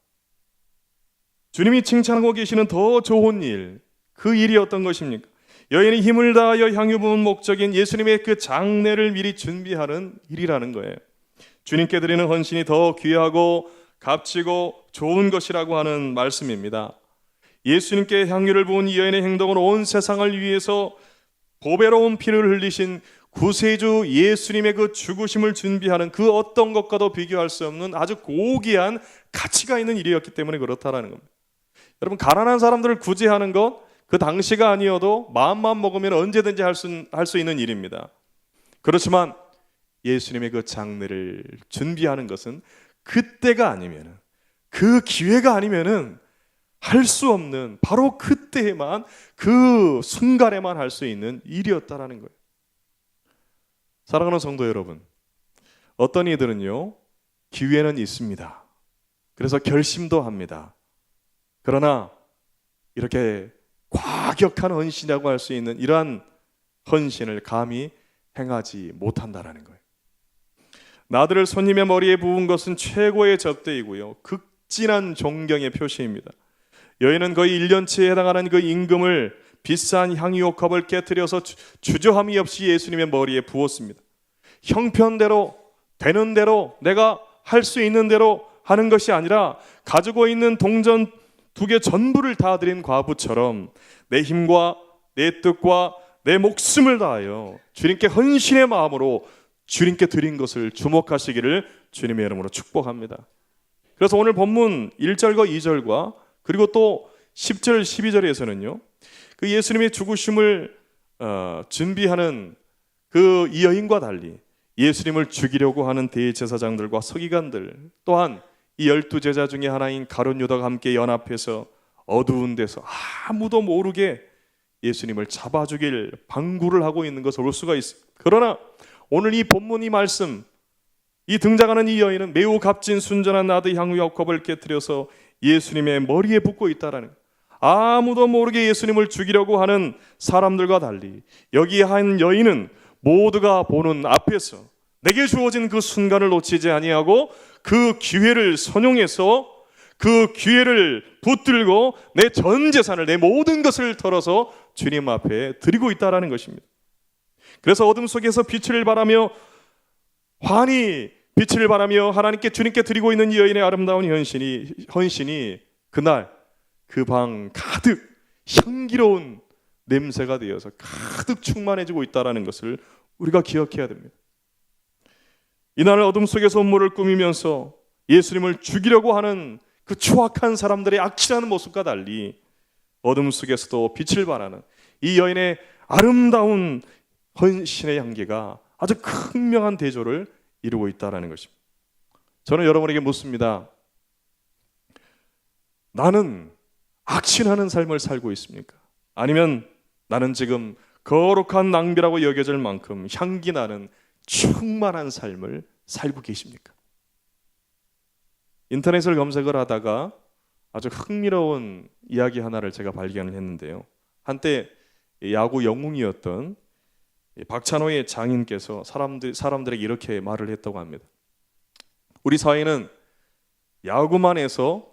주님이 칭찬하고 계시는 더 좋은 일, 그 일이 어떤 것입니까? 여인이 힘을 다하여 향유 부은 목적인 예수님의 그 장례를 미리 준비하는 일이라는 거예요. 주님께 드리는 헌신이 더 귀하고 값지고 좋은 것이라고 하는 말씀입니다. 예수님께 향유를 부은 이 여인의 행동은 온 세상을 위해서 보배로운 피를 흘리신 구세주 예수님의 그 죽으심을 준비하는 그 어떤 것과도 비교할 수 없는 아주 고귀한 가치가 있는 일이었기 때문에 그렇다라는 겁니다. 여러분, 가난한 사람들을 구제하는 것, 그 당시가 아니어도 마음만 먹으면 언제든지 할 수 있는 일입니다. 그렇지만 예수님의 그 장례를 준비하는 것은 그때가 아니면은, 그 기회가 아니면은 할 수 없는, 바로 그때에만, 그 순간에만 할 수 있는 일이었다라는 거예요. 사랑하는 성도 여러분, 어떤 이들은요, 기회는 있습니다. 그래서 결심도 합니다. 그러나 이렇게 과격한 헌신이라고 할 수 있는 이러한 헌신을 감히 행하지 못한다라는 거예요. 나들을 손님의 머리에 부은 것은 최고의 접대이고요, 극진한 존경의 표시입니다. 여인은 거의 1년치에 해당하는 그 임금을 비싼 향유옥합을 깨트려서 주저함이 없이 예수님의 머리에 부었습니다. 형편대로, 되는 대로, 내가 할 수 있는 대로 하는 것이 아니라 가지고 있는 동전 2개 전부를 다 드린 과부처럼 내 힘과 내 뜻과 내 목숨을 다하여 주님께 헌신의 마음으로 주님께 드린 것을 주목하시기를 주님의 이름으로 축복합니다. 그래서 오늘 본문 1절과 2절과 그리고 또 10절, 12절에서는요, 그 예수님의 죽으심을 준비하는 그 이 여인과 달리 예수님을 죽이려고 하는 대제사장들과 서기관들, 또한 이 12제자 중에 하나인 가룟 유다가 함께 연합해서 어두운 데서 아무도 모르게 예수님을 잡아 죽일 방구를 하고 있는 것을 볼 수가 있습니다. 그러나 오늘 이 본문 이 말씀, 이 등장하는 이 여인은 매우 값진 순전한 나드 향유옥합을 깨트려서 예수님의 머리에 붓고 있다라는, 아무도 모르게 예수님을 죽이려고 하는 사람들과 달리 여기 한 여인은 모두가 보는 앞에서 내게 주어진 그 순간을 놓치지 아니하고 그 기회를 선용해서 그 기회를 붙들고 내 전 재산을, 내 모든 것을 털어서 주님 앞에 드리고 있다라는 것입니다. 그래서 어둠 속에서 빛을 바라며 환히 빛을 바라며 하나님께, 주님께 드리고 있는 이 여인의 아름다운 헌신이 그날 그 방 가득 향기로운 냄새가 되어서 가득 충만해지고 있다는 것을 우리가 기억해야 됩니다. 이날 어둠 속에서 음모를 꾸미면서 예수님을 죽이려고 하는 그 추악한 사람들의 악취나는 모습과 달리 어둠 속에서도 빛을 발하는 이 여인의 아름다운 헌신의 향기가 아주 극명한 대조를 이루고 있다는 것입니다. 저는 여러분에게 묻습니다. 나는 악신하는 삶을 살고 있습니까? 아니면 나는 지금 거룩한 낭비라고 여겨질 만큼 향기 나는 충만한 삶을 살고 계십니까? 인터넷을 검색을 하다가 아주 흥미로운 이야기 하나를 제가 발견을 했는데요. 한때 야구 영웅이었던 박찬호의 장인께서 사람들에게 이렇게 말을 했다고 합니다. 우리 사회는 야구만 해서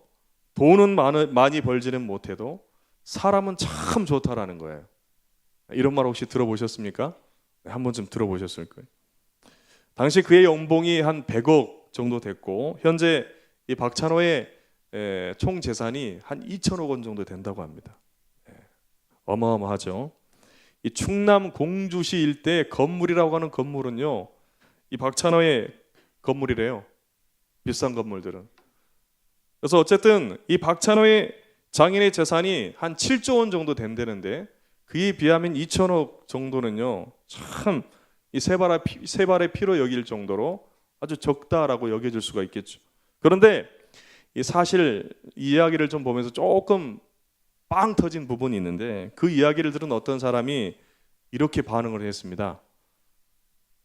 돈은 많이 벌지는 못해도 사람은 참 좋다라는 거예요. 이런 말 혹시 들어보셨습니까? 한 번쯤 들어보셨을 거예요. 당시 그의 연봉이 한 100억 정도 됐고 현재 이 박찬호의 총 재산이 한 2천억 원 정도 된다고 합니다. 어마어마하죠. 이 충남 공주시 일대 건물이라고 하는 건물은요, 이 박찬호의 건물이래요. 비싼 건물들은. 그래서 어쨌든 이 박찬호의 장인의 재산이 한 7조 원 정도 된다는데 그에 비하면 2천억 정도는요, 참 이 세 발의 피로 여길 정도로 아주 적다라고 여겨질 수가 있겠죠. 그런데 사실 이 이야기를 좀 보면서 조금 빵 터진 부분이 있는데 그 이야기를 들은 어떤 사람이 이렇게 반응을 했습니다.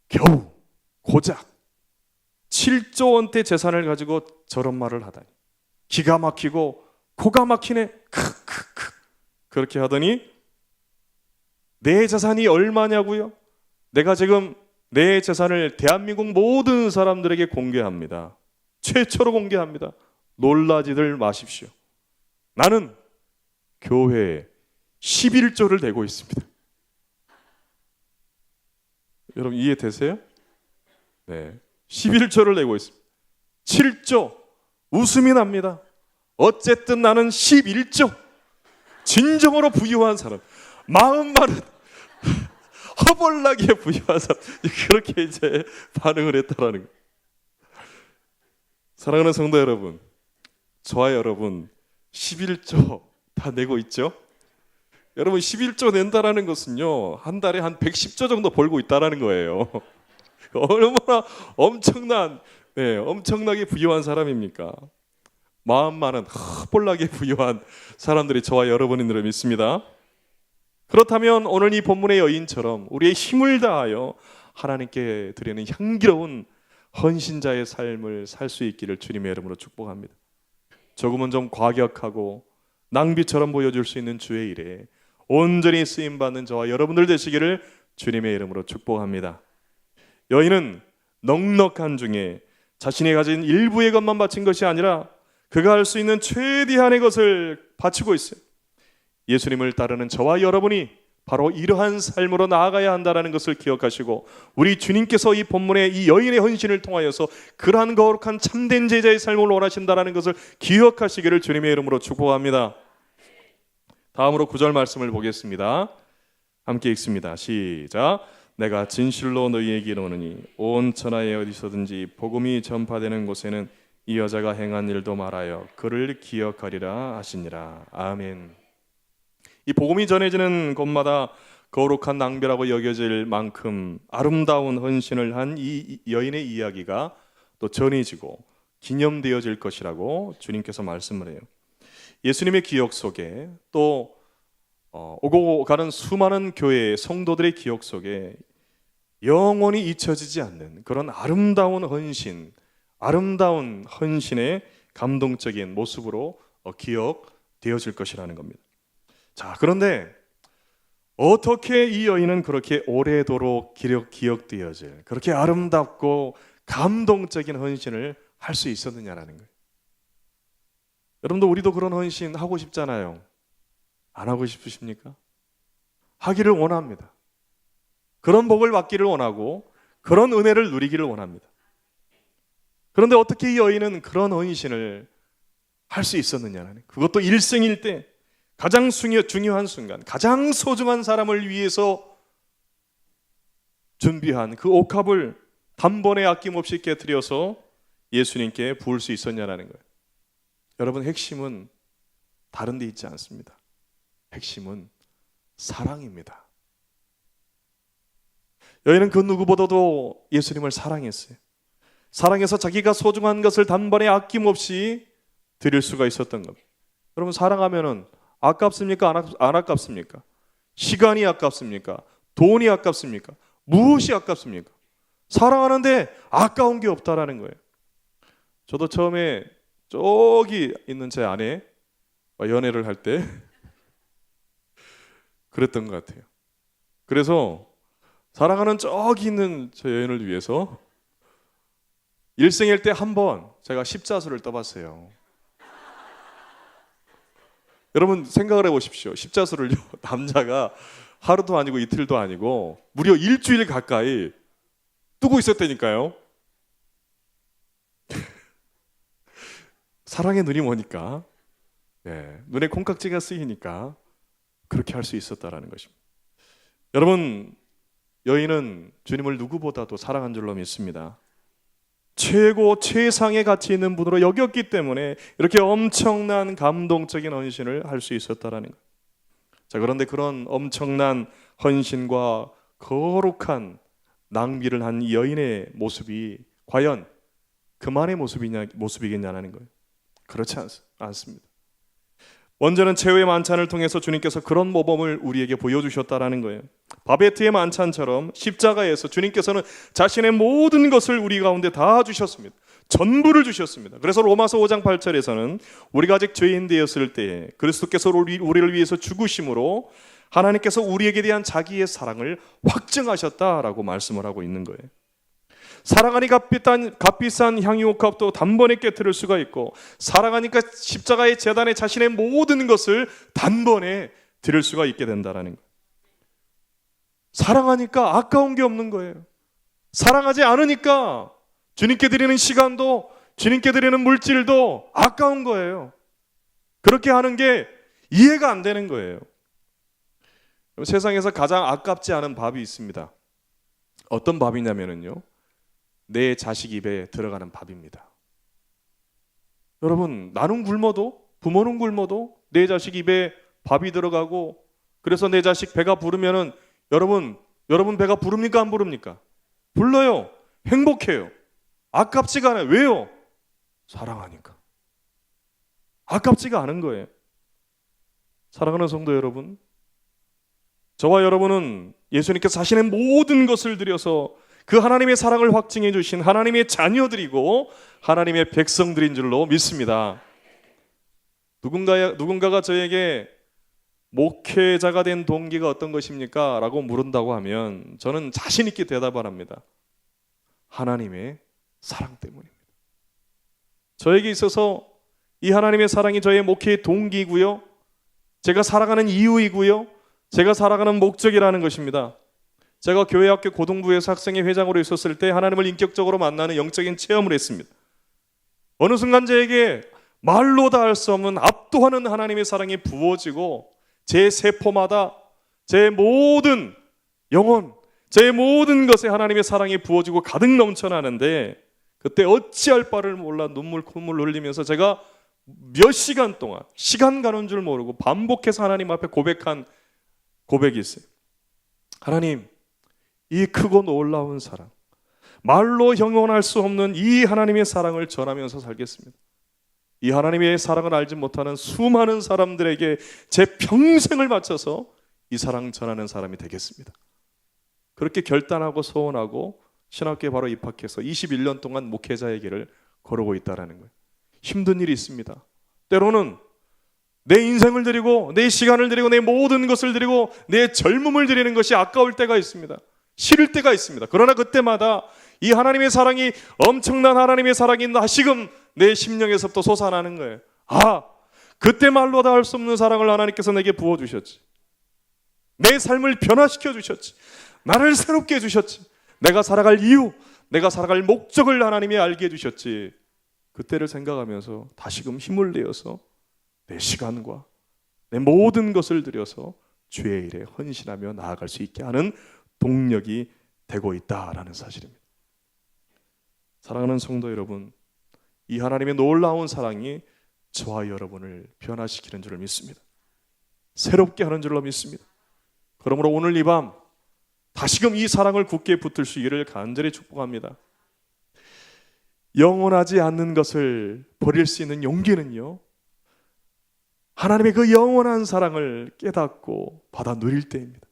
겨우 고작 7조 원대 재산을 가지고 저런 말을 하다니 기가 막히고 코가 막히네 크크크 그렇게 하더니 내 재산이 얼마냐고요? 내가 지금 내 재산을 대한민국 모든 사람들에게 공개합니다. 최초로 공개합니다. 놀라지들 마십시오. 나는 교회에 11조를 내고 있습니다. 여러분 이해되세요? 네, 11조를 내고 있습니다. 7조 웃음이 납니다. 어쨌든 나는 11조 진정으로 부유한 사람, 마음만은 허벌나게 부유한 사람, 그렇게 이제 반응을 했다라는 거예요. 사랑하는 성도 여러분, 저와 여러분 11조 다 내고 있죠? 여러분 11조 낸다라는 것은요, 한 달에 한 110조 정도 벌고 있다라는 거예요. 얼마나 엄청나게 부유한 사람입니까? 마음만은 헐나게 부유한 사람들이 저와 여러분인 줄 믿습니다. 그렇다면 오늘 이 본문의 여인처럼 우리의 힘을 다하여 하나님께 드리는 향기로운 헌신자의 삶을 살 수 있기를 주님의 이름으로 축복합니다. 조금은 좀 과격하고 낭비처럼 보여줄 수 있는 주의 일에 온전히 쓰임받는 저와 여러분들 되시기를 주님의 이름으로 축복합니다. 여인은 넉넉한 중에 자신이 가진 일부의 것만 바친 것이 아니라 그가 할 수 있는 최대한의 것을 바치고 있어요. 예수님을 따르는 저와 여러분이 바로 이러한 삶으로 나아가야 한다는 것을 기억하시고 우리 주님께서 이 본문의 이 여인의 헌신을 통하여서 그러한 거룩한 참된 제자의 삶을 원하신다는 것을 기억하시기를 주님의 이름으로 축복합니다. 다음으로 9절 말씀을 보겠습니다. 함께 읽습니다. 시작. 내가 진실로 너희에게 이르노니 온 천하에 어디서든지 복음이 전파되는 곳에는 이 여자가 행한 일도 말하여 그를 기억하리라 하시니라. 아멘. 이 복음이 전해지는 곳마다 거룩한 낭비라고 여겨질 만큼 아름다운 헌신을 한 이 여인의 이야기가 또 전해지고 기념되어질 것이라고 주님께서 말씀을 해요. 예수님의 기억 속에 또 오고 가는 수많은 교회 성도들의 기억 속에 영원히 잊혀지지 않는 그런 아름다운 헌신의 감동적인 모습으로 기억되어질 것이라는 겁니다. 자, 그런데 어떻게 이 여인은 그렇게 오래도록 기억되어질 그렇게 아름답고 감동적인 헌신을 할 수 있었느냐라는 거예요. 여러분도 우리도 그런 헌신 하고 싶잖아요. 안 하고 싶으십니까? 하기를 원합니다. 그런 복을 받기를 원하고 그런 은혜를 누리기를 원합니다. 그런데 어떻게 이 여인은 그런 헌신을 할 수 있었느냐는 거예요. 그것도 일생일 때 가장 중요한 순간, 가장 소중한 사람을 위해서 준비한 그 옥합을 단번에 아낌없이 깨트려서 예수님께 부을 수 있었냐라는 거예요. 여러분, 핵심은 다른 데 있지 않습니다. 핵심은 사랑입니다. 여인은 그 누구보다도 예수님을 사랑했어요. 사랑해서 자기가 소중한 것을 단번에 아낌없이 드릴 수가 있었던 겁니다. 여러분, 사랑하면은 아깝습니까? 안 아깝습니까? 시간이 아깝습니까? 돈이 아깝습니까? 무엇이 아깝습니까? 사랑하는데 아까운 게 없다라는 거예요. 저도 처음에 저기 있는 제 아내 연애를 할 때 그랬던 것 같아요. 그래서 사랑하는 저기 있는 저 여인을 위해서 일생일 때 한 번 제가 십자수를 떠봤어요. 여러분 생각을 해보십시오. 십자수를요, 남자가 하루도 아니고 이틀도 아니고 무려 일주일 가까이 뜨고 있었다니까요. 사랑의 눈이 뭐니까, 눈에 콩깍지가 쓰이니까 그렇게 할 수 있었다라는 것입니다. 여러분, 여인은 주님을 누구보다도 사랑한 줄로 믿습니다. 최고 최상의 가치 있는 분으로 여겼기 때문에 이렇게 엄청난 감동적인 헌신을 할 수 있었다라는 것. 자, 그런데 그런 엄청난 헌신과 거룩한 낭비를 한 이 여인의 모습이 과연 그만의 모습이겠냐는 거예요. 그렇지 않습니다. 먼저는 최후의 만찬을 통해서 주님께서 그런 모범을 우리에게 보여주셨다라는 거예요. 바베트의 만찬처럼 십자가에서 주님께서는 자신의 모든 것을 우리 가운데 다 주셨습니다. 전부를 주셨습니다. 그래서 로마서 5장 8절에서는 우리가 아직 죄인 되었을 때에 그리스도께서 우리를 위해서 죽으심으로 하나님께서 우리에게 대한 자기의 사랑을 확증하셨다라고 말씀을 하고 있는 거예요. 사랑하니 값비싼 향유옥합도 단번에 깨트릴 수가 있고, 사랑하니까 십자가의 제단에 자신의 모든 것을 단번에 드릴 수가 있게 된다는 거예요. 사랑하니까 아까운 게 없는 거예요. 사랑하지 않으니까 주님께 드리는 시간도, 주님께 드리는 물질도 아까운 거예요. 그렇게 하는 게 이해가 안 되는 거예요. 세상에서 가장 아깝지 않은 밥이 있습니다. 어떤 밥이냐면요, 내 자식 입에 들어가는 밥입니다. 여러분, 나는 굶어도, 부모는 굶어도 내 자식 입에 밥이 들어가고, 그래서 내 자식 배가 부르면은 여러분 배가 부릅니까? 안 부릅니까? 불러요. 행복해요. 아깝지가 않아요. 왜요? 사랑하니까. 아깝지가 않은 거예요. 사랑하는 성도 여러분, 저와 여러분은 예수님께서 자신의 모든 것을 들여서 그 하나님의 사랑을 확증해 주신 하나님의 자녀들이고 하나님의 백성들인 줄로 믿습니다. 누군가가 저에게 목회자가 된 동기가 어떤 것입니까? 라고 물은다고 하면 저는 자신 있게 대답을 합니다. 하나님의 사랑 때문입니다. 저에게 있어서 이 하나님의 사랑이 저의 목회의 동기이고요, 제가 살아가는 이유이고요, 제가 살아가는 목적이라는 것입니다. 제가 교회학교 고등부에서 학생회 회장으로 있었을 때 하나님을 인격적으로 만나는 영적인 체험을 했습니다. 어느 순간 저에게 말로 다 할 수 없는 압도하는 하나님의 사랑이 부어지고 제 세포마다 제 모든 영혼, 제 모든 것에 하나님의 사랑이 부어지고 가득 넘쳐나는데, 그때 어찌할 바를 몰라 콧물 흘리면서 제가 몇 시간 동안 시간 가는 줄 모르고 반복해서 하나님 앞에 고백한 고백이 있어요. 하나님, 이 크고 놀라운 사랑, 말로 형용할 수 없는 이 하나님의 사랑을 전하면서 살겠습니다. 이 하나님의 사랑을 알지 못하는 수많은 사람들에게 제 평생을 바쳐서 이 사랑 전하는 사람이 되겠습니다. 그렇게 결단하고 소원하고 신학교에 바로 입학해서 21년 동안 목회자의 길을 걸어오고 있다는 거예요. 힘든 일이 있습니다. 때로는 내 인생을 드리고 내 시간을 드리고 내 모든 것을 드리고 내 젊음을 드리는 것이 아까울 때가 있습니다. 싫을 때가 있습니다. 그러나 그때마다 이 하나님의 사랑이, 엄청난 하나님의 사랑이 다시금 내 심령에서부터 솟아나는 거예요. 아, 그때 말로 다 할 수 없는 사랑을 하나님께서 내게 부어주셨지. 내 삶을 변화시켜 주셨지. 나를 새롭게 해주셨지. 내가 살아갈 이유, 내가 살아갈 목적을 하나님이 알게 해주셨지. 그때를 생각하면서 다시금 힘을 내어서 내 시간과 내 모든 것을 들여서 주의 일에 헌신하며 나아갈 수 있게 하는 동력이 되고 있다라는 사실입니다. 사랑하는 성도 여러분, 이 하나님의 놀라운 사랑이 저와 여러분을 변화시키는 줄을 믿습니다. 새롭게 하는 줄로 믿습니다. 그러므로 오늘 이 밤 다시금 이 사랑을 굳게 붙들 수 있기를 간절히 축복합니다. 영원하지 않는 것을 버릴 수 있는 용기는요, 하나님의 그 영원한 사랑을 깨닫고 받아 누릴 때입니다.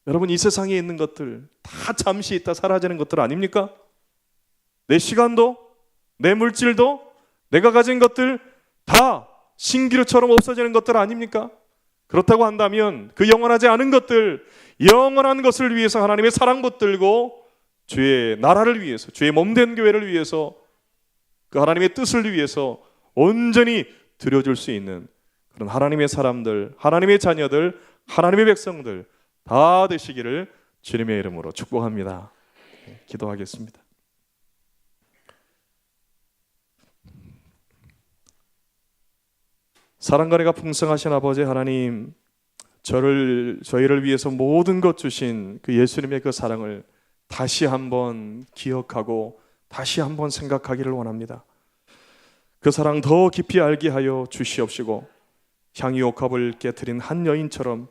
여러분, 이 세상에 있는 것들 다 잠시 있다 사라지는 것들 아닙니까? 내 시간도, 내 물질도, 내가 가진 것들 다 신기루처럼 없어지는 것들 아닙니까? 그렇다고 한다면 그 영원하지 않은 것들, 영원한 것을 위해서 하나님의 사랑 붙들고 주의 나라를 위해서, 주의 몸된 교회를 위해서, 그 하나님의 뜻을 위해서 온전히 드려줄 수 있는 그런 하나님의 사람들, 하나님의 자녀들, 하나님의 백성들 다 되시기를 주님의 이름으로 축복합니다. 기도하겠습니다. 사랑과 은혜가 풍성하신 아버지 하나님, 저희를 위해서 모든 것 주신 그 예수님의 그 사랑을 다시 한번 기억하고 다시 한번 생각하기를 원합니다. 그 사랑 더 깊이 알게 하여 주시옵시고, 향유 옥합을 깨트린 한 여인처럼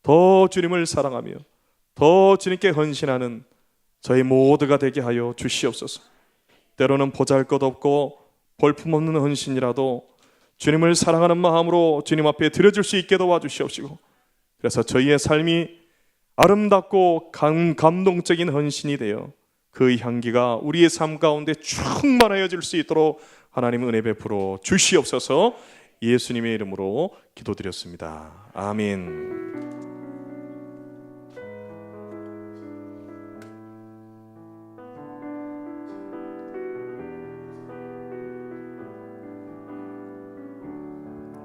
더 주님을 사랑하며 더 주님께 헌신하는 저희 모두가 되게 하여 주시옵소서. 때로는 보잘것없고 볼품없는 헌신이라도 주님을 사랑하는 마음으로 주님 앞에 드려줄 수 있게 도와주시옵시고, 그래서 저희의 삶이 아름답고 감동적인 헌신이 되어 그 향기가 우리의 삶 가운데 충만하여질 수 있도록 하나님 은혜 베풀어 주시옵소서. 예수님의 이름으로 기도드렸습니다. 아멘.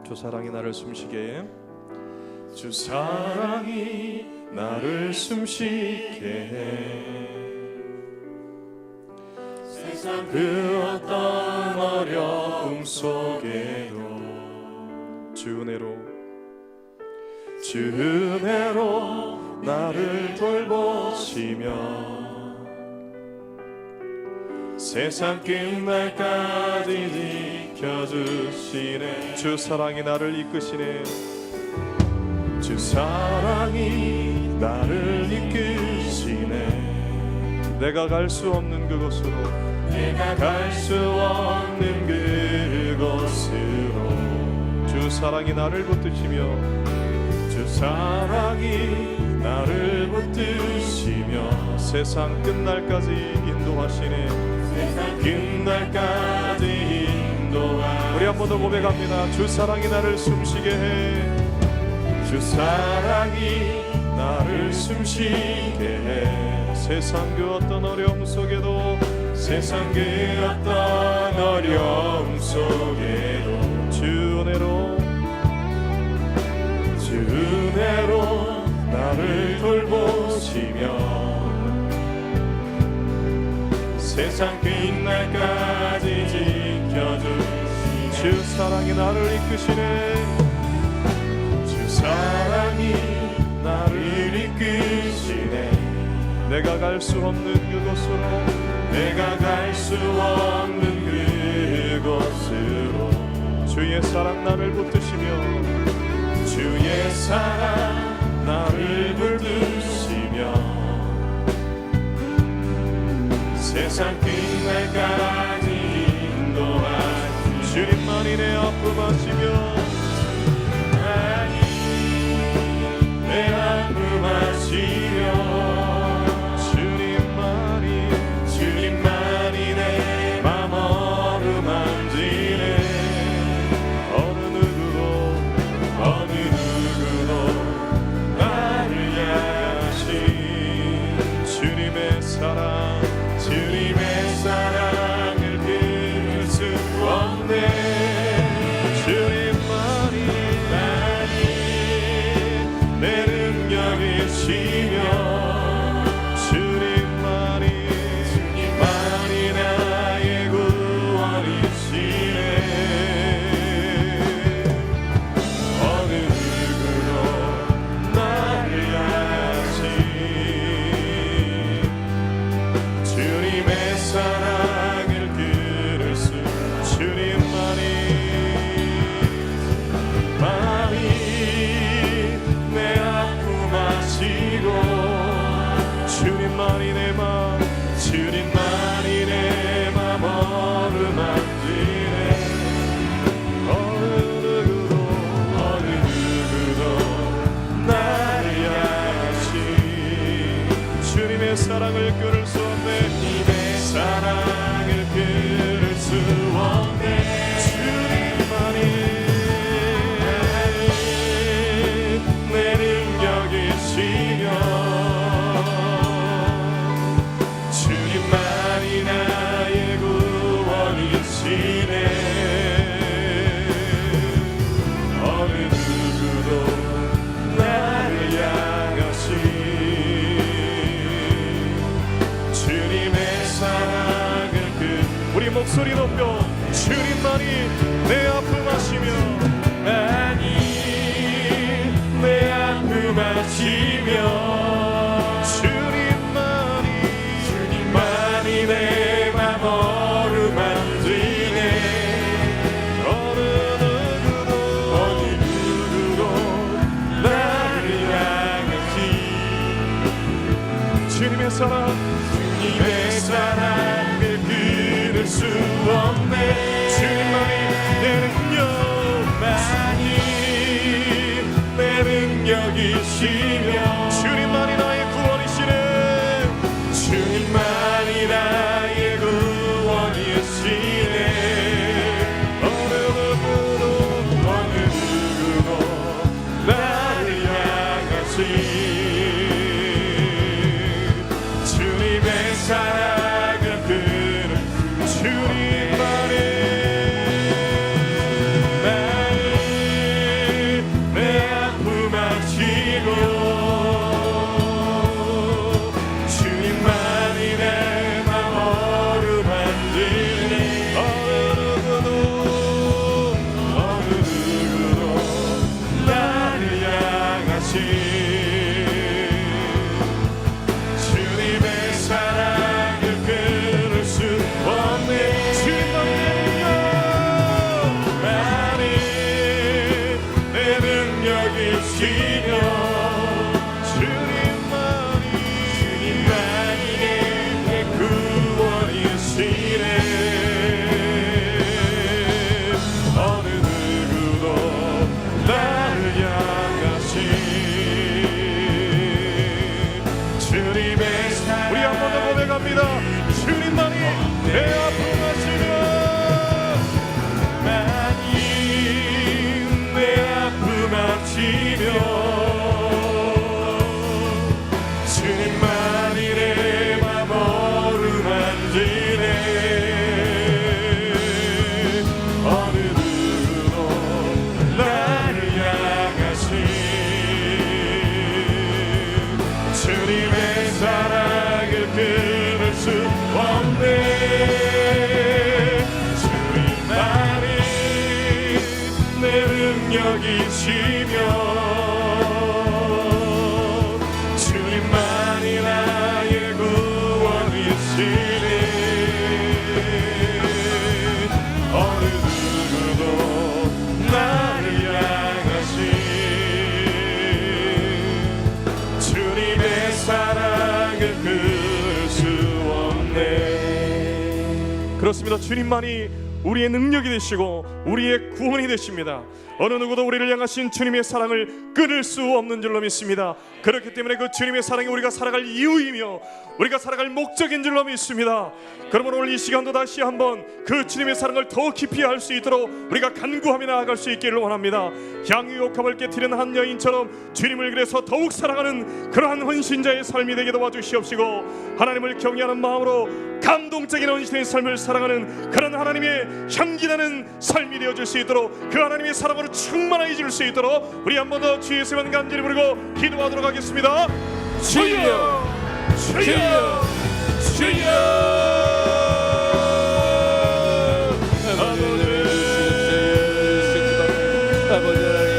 주 사랑이 나를 숨쉬게 해. 주 사랑이 나를 숨쉬게 해. 세상 그 어떤 어려움 속에도 주 은혜로 나를 돌보시며 세상 끝날까지 지켜주시네. 주 사랑이 나를 이끄시네. 주 사랑이 나를 이끄시네. 내가 갈 수 없는 그곳으로, 내가 갈 수 없는 그곳으로 주 사랑이 나를 붙드시며, 주 사랑이 나를 붙드시며 세상 끝날까지 인도하시네. 세상 끝날까지 인도하시네. 우리 한 번 더 고백합니다. 주 사랑이 나를 숨쉬게 해. 주 사랑이 나를 숨쉬게 해. 세상 그 어떤 어려움 속에도, 세상 그 어떤 어려움 속에도 주 은혜로 나를 돌보시며 세상 끝날까지 지켜주시네. 주 사랑이 나를 이끄시네. 주 사랑이 나를 이끄시네. 내가 갈 수 없는 그곳으로, 내가 갈 수 없는 그곳으로 주의 사랑 나를 붙드시며, 주의 사랑 나를 붙드시며 세상 끝날까지 인도하시며 주님만이 내 아픔 아시며, 내 아픔 아시며 주님만이 내 맘 어루만지네. 어느 누구도 나를 향하신 주님의 사랑을 끊을 수 없네. 주님만이 내 능력이시며 주님만이 나의 구원이시네. 어느 누구도 나를 향하신 주님의 사랑을 끊을 수, 주님만이 내 아픔 아시고 주님만이 내 맘, 주님만이 내 맘 주님의 사랑을 끊을 수 없네. 주님의 사랑을 끊을 수 없네. 주님만이 내 능력이시며 주님만이 나의 구원이시네. 어느 누구도 나를 향하시 주님의 사랑을 우리 목소리 높여 주님만이 내 아픔 아시며 많이 내 아픔 아시며 주님만이 내 맘 어루만지네. 어느 누구도 나를 향하시 주님의 사랑을 끊을 수 없네. 주님만이 내 능력이시며 주님만이 나의 구원이시네. 주님만이 나의 구원이시네. 어느 누구도 나를 향하시 주님의 사랑을 끊을 주님만이 내 아픔 아시고 주님만이 내 맘 어루만지네. 어느 누구도 나를 향하시 주님의 사랑을 끊을 수 없네. 주님만이 내 능력이시며 주님만이 내 구원이시네. 어느 누구도 나를 향하시 주님의 사랑 우리 한 번 더 고백합니다. 주님만이 내 아픔 아시며 많이 내 아픔 아시며 주님만이 내 맘 어루만지네. 어느 누구도 나를 향하시 주님의 사랑을 끊을 수 없네. 주님만이 내 능력이시며 주님만이 나의 구원이시네. 어느 누구도 나를 향하시 주님의 사랑을 끊을 수 없네. 그렇습니다. 주님만이 우리의 능력이 되시고 우리의 구원이 되십니다. 어느 누구도 우리를 향하신 주님의 사랑을 끊을 수 없는 줄로 믿습니다. 그렇기 때문에 그 주님의 사랑이 우리가 살아갈 이유이며 우리가 살아갈 목적인 줄로 믿습니다. 그러므로 오늘 이 시간도 다시 한번 그 주님의 사랑을 더 깊이 알 수 있도록 우리가 간구하며 나아갈 수 있기를 원합니다. 향유옥합을 깨트리는 한 여인처럼 주님을 그래서 더욱 사랑하는 그러한 헌신자의 삶이 되게 도와주시옵시고 하나님을 경외하는 마음으로 감동적인 헌신의 삶을 살아가는 그런 하나님의 향기나는 삶이 되어줄 수 있도록 그 하나님의 사랑으로 충만하게 줄 수 있도록 우리 한 번 더 주의 예수만 간절히 부르고 기도하도록 하겠습니다. 주여 주여 주여 아버지 하나님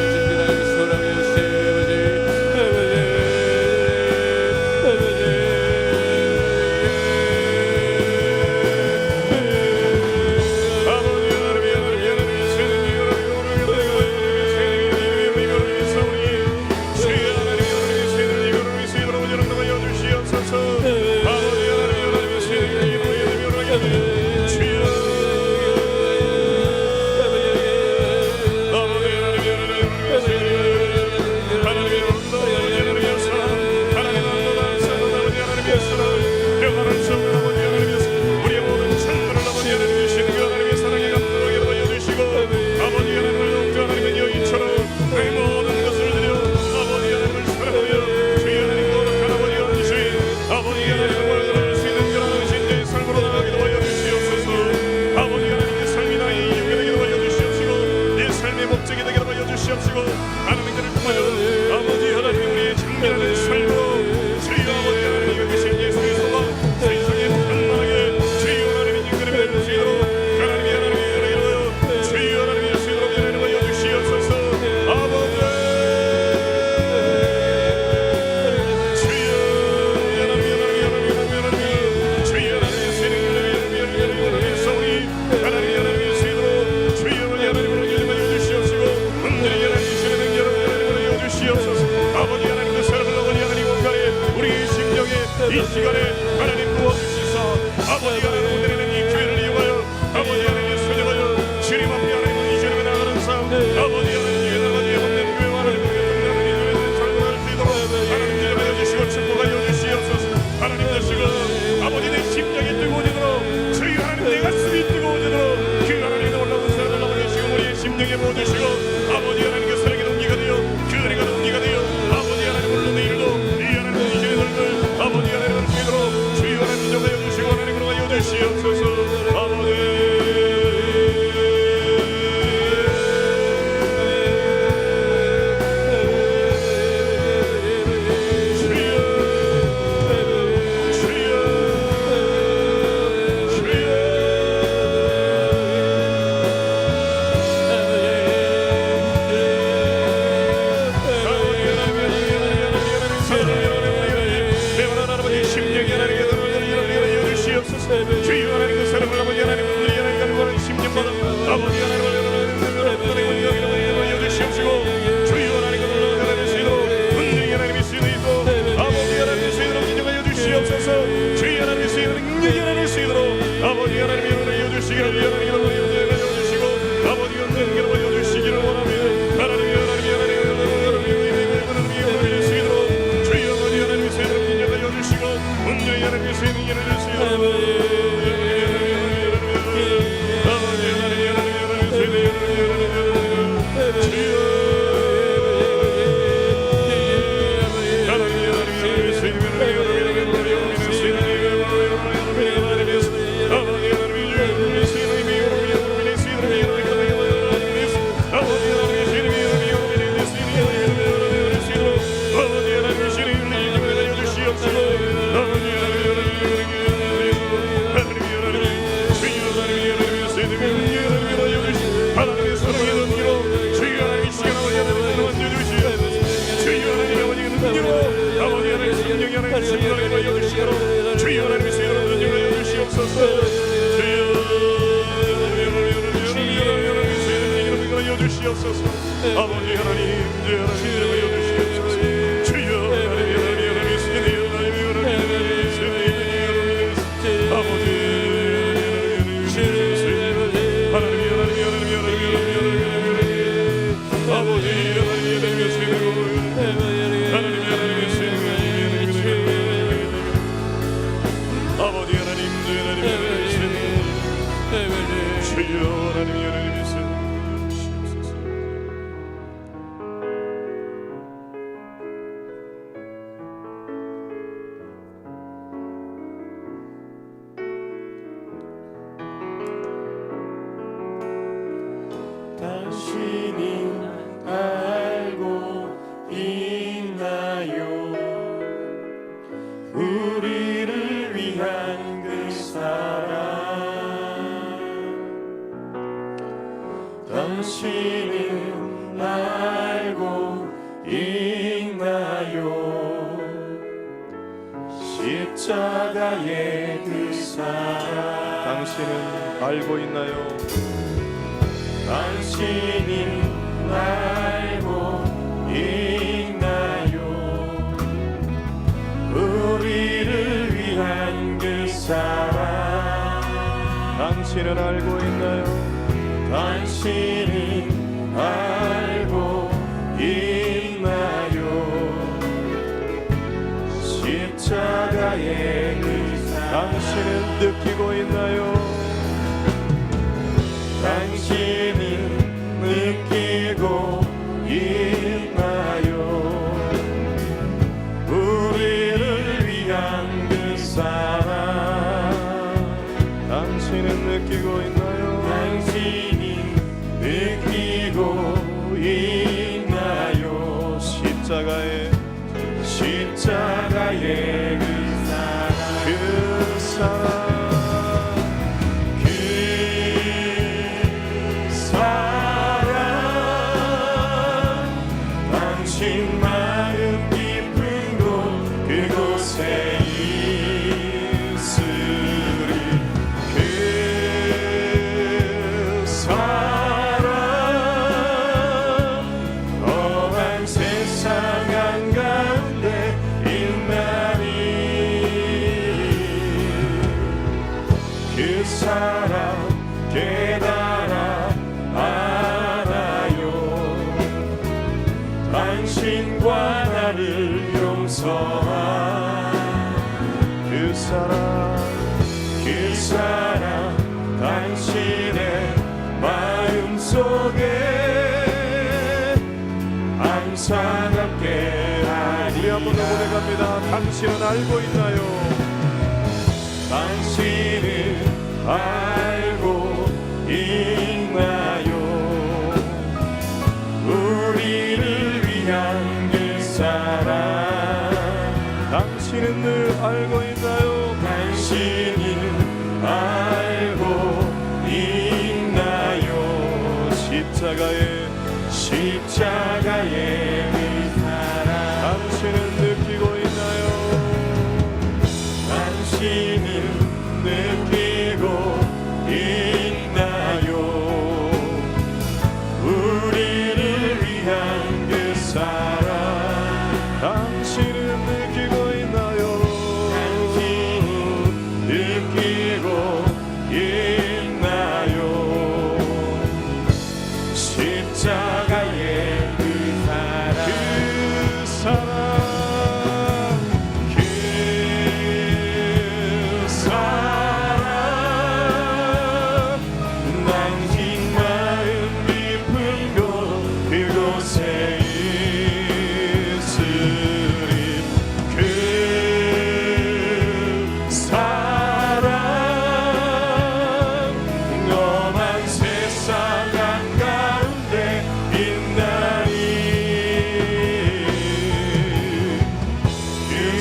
아버지 하나님, 주여 당신이 알고 있나요? 우리를 위한 그 사랑. 당신은 알고 있나요? 십자가의 그 사랑. 당신은 알고 있나요? 당신이 알고 있나요? 우리를 위한 그 사랑. 당신은 알고 있나요? 당신이 알고 있나요? 십자가의 그 사랑. 당신은 느끼고 있나요? 당신이 느끼고 있나요? 우리를 위한 그 사랑. 당신은 느끼고 있나요? 당신이 느끼고 있나요? 십자가의 그 사랑. 그 사랑. 당신 마음 깊은 곳 그곳에 있으리. 그 사랑 험한 세상 한가운데 있나니. 그 사랑 깨달아 당신과 나를 용서한 그 사랑. 그 사랑. 당신의 마음속에 항상 함께 우리 한번 더 하리라. 고백합니다. 당신은 알고 있나요? 당신은 알고 있나요? 우리를 위한 그 사랑. 당신은 늘 알고 있나요? 당신은 알고 있나요? 십자가의 그 사랑. 당신은 느끼고 있나요? 당신은 느끼고 있나요? 우리를 위한 그 사랑. 당신은 느끼고 있나요? 당신은 느끼고 있나요? 십자가의 그 사랑.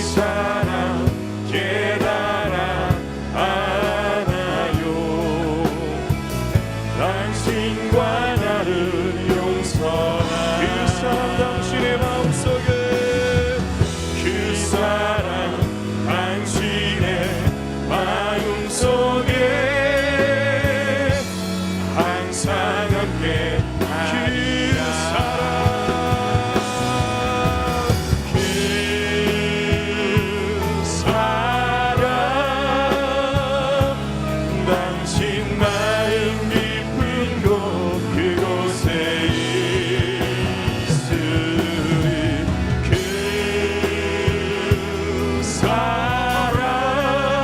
사랑 깨달아 알아요. 당신과 나를 용서한 그 사랑 당신의 마음속에 그 사랑 당신의 마음속에 항상 함께 그 사랑 당신 마음 깊은 곳 그곳에 있으리 그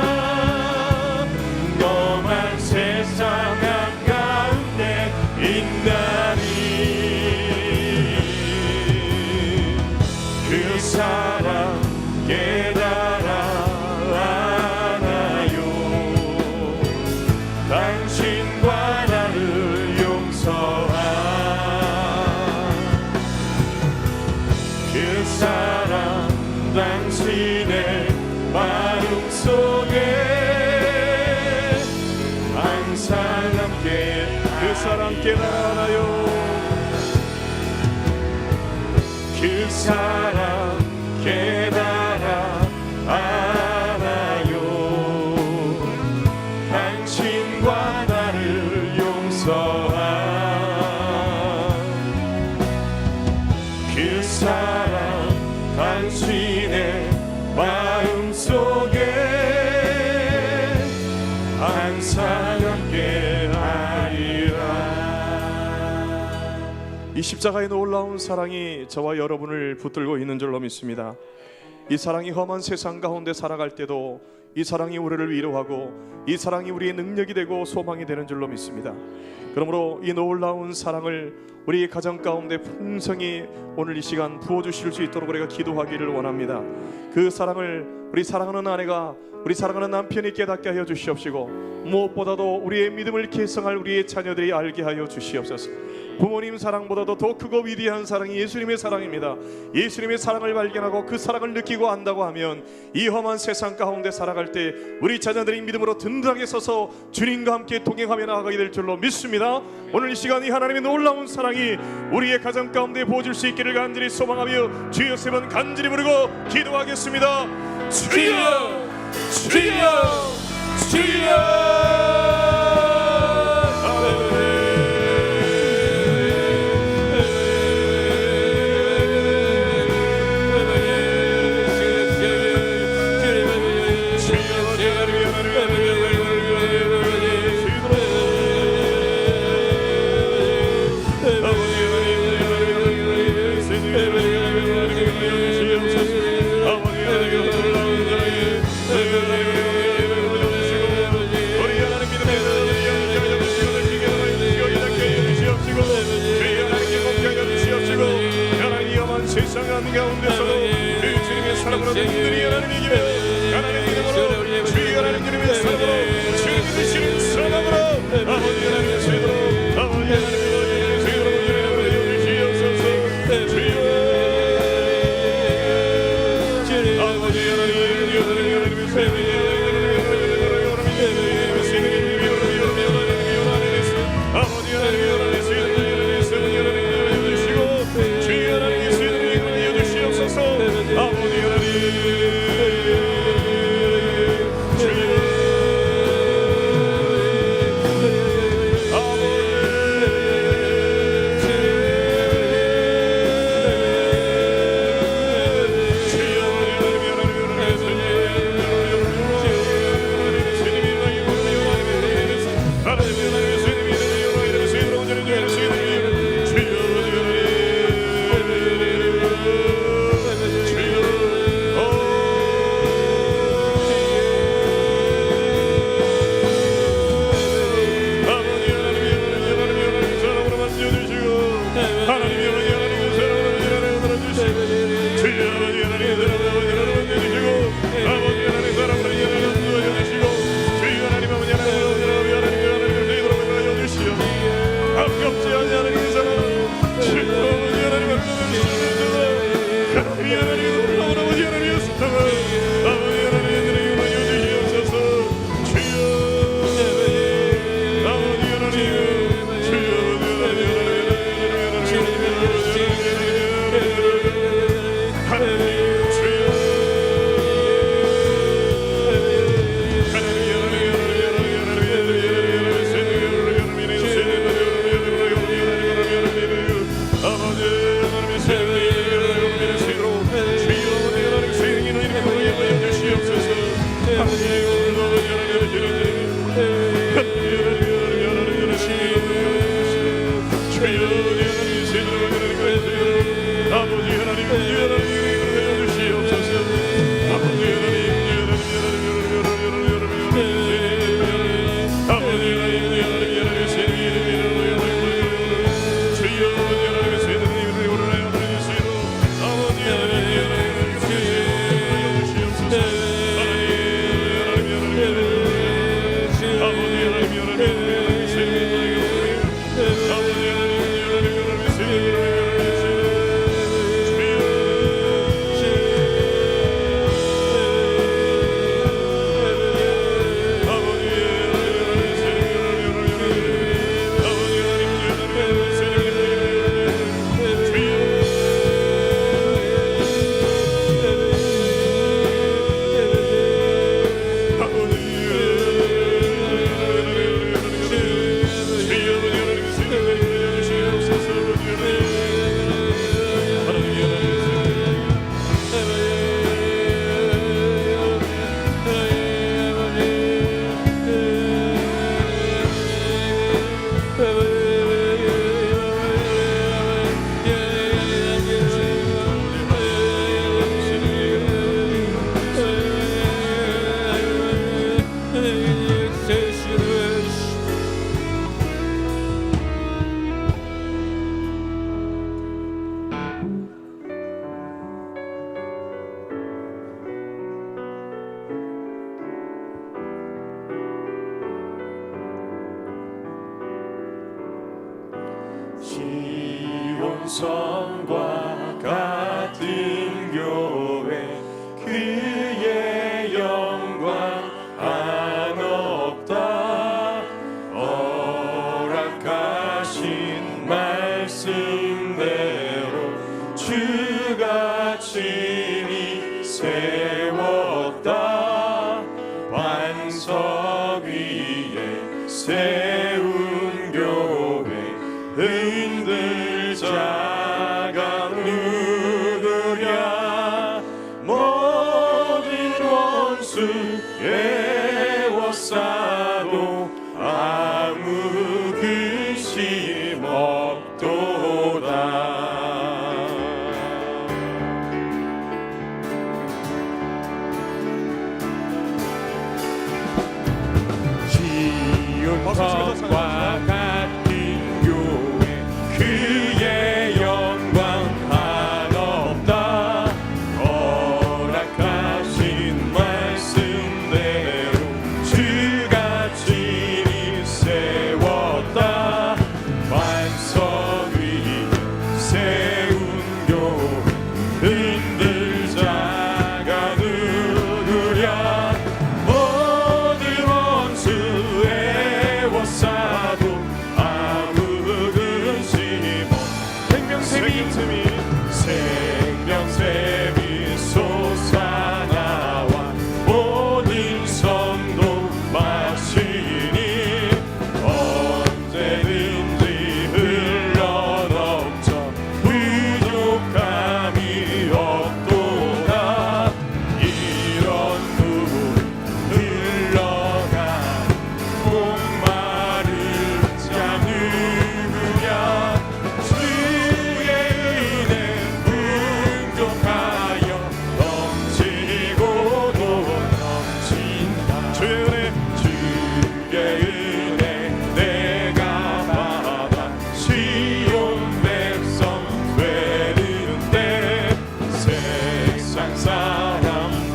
사랑 너만 세상 한가운데 있나니 그 사랑 깨달아 알아요. 당신과 나를 용서한 그 사랑 당신의 마음속에 항상 함께 그 사랑 깨달아 알아요. 그 사랑 깨달아 알아요. 당신과 나를 용서한 그 사랑 당신의 마음속에 항상 함께 하리라. 이 십자가의 놀라운 사랑이 저와 여러분을 붙들고 있는 줄로 믿습니다. 이 사랑이 험한 세상 가운데 살아갈 때도 이 사랑이 우리를 위로하고 이 사랑이 우리의 능력이 되고 소망이 되는 줄로 믿습니다. 그러므로 이 놀라운 사랑을 우리 가정 가운데 풍성히 오늘 이 시간 부어주실 수 있도록 우리가 기도하기를 원합니다. 그 사랑을 우리 사랑하는 아내가 우리 사랑하는 남편이 깨닫게 하여 주시옵시고 무엇보다도 우리의 믿음을 계승할 우리의 자녀들이 알게 하여 주시옵소서. 부모님 사랑보다도 더 크고 위대한 사랑이 예수님의 사랑입니다. 예수님의 사랑을 발견하고 그 사랑을 느끼고 안다고 하면 이 험한 세상 가운데 살아갈 때 우리 자녀들이 믿음으로 든든하게 서서 주님과 함께 동행하며 나아가게 될 줄로 믿습니다. 오늘 이 시간 이 하나님의 놀라운 사랑이 우리의 가정 가운데 부어질 수 있기를 간절히 소망하며 주여 세 번 간절히 부르고 기도하겠습니다. 주여 주여 주여. 세상 가운데서도 그 주님의 사랑으로 든든히 하나님 이기며 하나님 믿음으로 주의 하나님 주님의 사랑으로 주님 믿으시는 사랑으로 아버지 하나님 주여 아버지 하나님 주여 주시옵소서 주여 아버지 하나님 하나님의 세상에 아버지 하나님 성과 같은 교회 그의 영광 한없다. 허락하신 말씀대로 주가 친히 세웠다. 반석 위에 세운 교회 흔들자가 누구랴. 모든 원수 애워싸도 아무 근심 없도다. 시온 성과 같은 교회 그의 영광 한없다. 허락하신 말씀대로 주가 친히 세웠다. 반석 위에 세운 교회 흔들자가 누구랴. 모든 원수 애워싸도 아무 근심 없. 생명샘이 솟아나와 모든 성도 마시니 언제든지 흘러넘쳐 부족함이 없도다. 이런 물 흘러가 목마를 자 누구랴. 주의 은혜 풍족하여 넘치고도 넘친다. 주의 은혜 내가 받아 시온 백성 되는데 세상 사람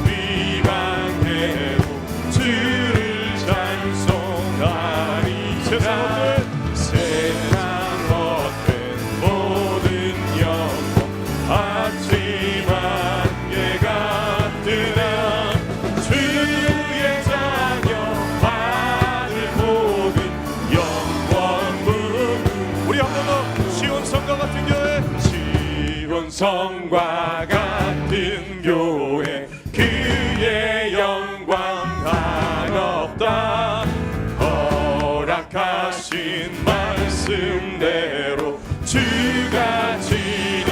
비방해도 주를 찬송하리. 세상 헛된 모든 영광 아침 안개가 뜨나. 주의 자녀 하늘 모든 영광 부르. 우리 한 번 더 시온 성과 같은 교회. 시온 성과 같은 교회 그의 영광 한없다. 허락하신 말씀대로 주가 친히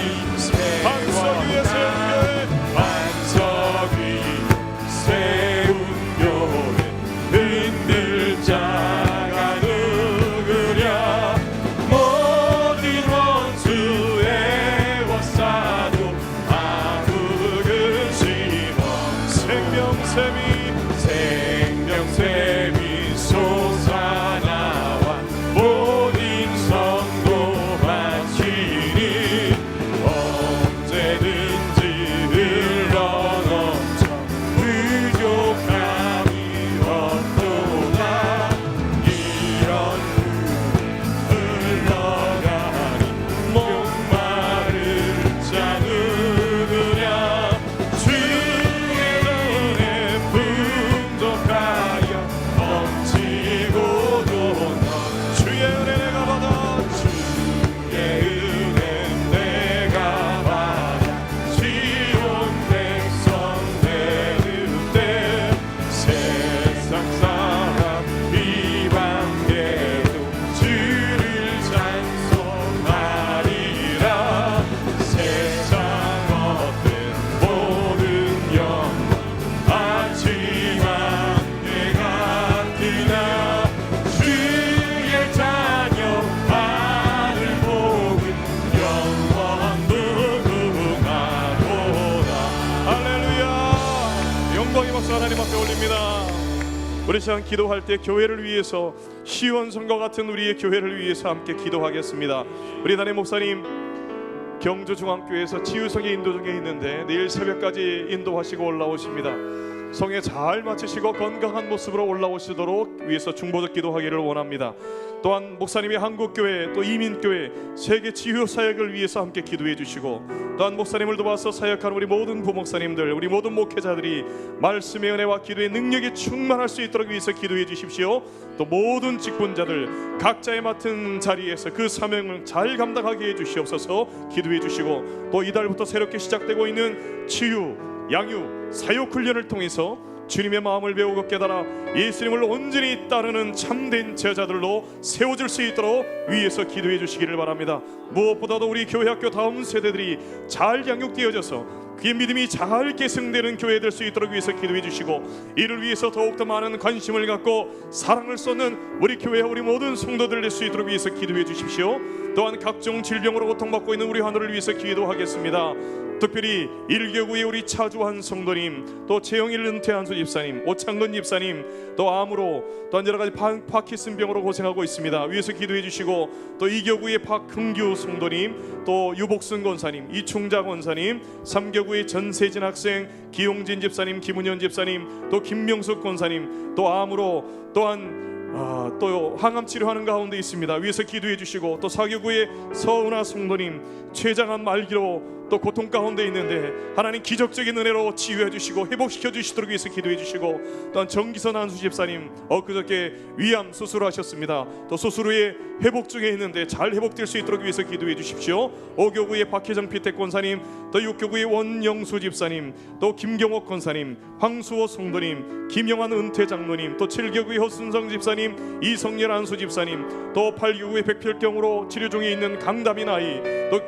반석 위에 세운 교회. 반석 위에 세운 교회 흔들자가 누구랴. 모든 원수 애워싸도 아무 근심 없. 생명샘이 솟아나와 모든 성도 마치니 언제든지 흘러넘쳐 부족함이 없도다. 이런 흘러가니 목마를 자 누구랴. 주의 은혜 풍족하여 넘치고도 주의 은혜 내가 받아. 주의 은혜 내가 받아 시온 백성 되는데 세상 사람 비방해도 주를 찬송하리라. 세상 헛된 모든 영광 아침 안개가 뜨나. 주의 자녀 하늘 복은 영원 무궁하도다. 할렐루야. 영광의 박수 하나님 앞에 올립니다. 우리 시간 기도할 때 교회를 위해서 시온 성과 같은 우리의 교회를 위해서 함께 기도하겠습니다. 우리 담임 목사님 경주중앙교회에서 치유성의 인도 중에 있는데 내일 새벽까지 인도하시고 올라오십니다. 성에 잘 마치시고 건강한 모습으로 올라오시도록 위에서 중보적 기도하기를 원합니다. 또한 목사님의 한국교회 또 이민교회 세계 치유 사역을 위해서 함께 기도해 주시고, 또한 목사님을 도와서 사역하는 우리 모든 부목사님들, 우리 모든 목회자들이 말씀의 은혜와 기도의 능력이 충만할 수 있도록 위해서 기도해 주십시오. 또 모든 직분자들 각자의 맡은 자리에서 그 사명을 잘 감당하게 해 주시옵소서 기도해 주시고, 또 이달부터 새롭게 시작되고 있는 치유, 양육, 사역 훈련을 통해서 주님의 마음을 배우고 깨달아 예수님을 온전히 따르는 참된 제자들로 세워질 수 있도록 위에서 기도해 주시기를 바랍니다. 무엇보다도 우리 교회 학교 다음 세대들이 잘 양육되어져서 그의 믿음이 잘 계승되는 교회 될 수 있도록 위해서 기도해 주시고, 이를 위해서 더욱더 많은 관심을 갖고 사랑을 쏟는 우리 교회와 우리 모든 성도들 될 수 있도록 위해서 기도해 주십시오. 또한 각종 질병으로 고통받고 있는 우리 하늘을 위해서 기도하겠습니다. 특별히 일교구의 우리 차주한 성도님, 또 최영일 은퇴한수 집사님, 오창근 집사님, 또 암으로 또한 여러가지 파킨슨병으로 고생하고 있습니다. 위에서 기도해 주시고, 또 이교구의 박흥규 성도님, 또 유복순 권사님, 이충자 권사님, 삼교구의 전세진 학생, 기용진 집사님, 김은현 집사님, 또 김명숙 권사님, 또 암으로 또한 또 항암 치료하는 가운데 있습니다. 위에서 기도해 주시고, 또 사교구의 서은아 성도님 췌장암 말기로 또 고통 가운데 있는데 하나님 기적적인 은혜로 치유해 주시고 회복시켜 주시도록 위해서 기도해 주시고, 또한 정기선 한수 집사님 엊그저께 위암 수술하셨습니다. 또 수술 후에 회복 중에 있는데 잘 회복될 수 있도록 위해서 기도해 주십시오. 5교구의 박혜정 피택 권사님, 또 6교구의 원영수 집사님, 또 김경옥 권사님, 황수호 성도님, 김영환 은퇴 장로님, 또 7교구의 허순성 집사님, 이성열 안수 집사님, 또 8교구의 백혈병으로 치료 중에 있는 강다민 아이, 또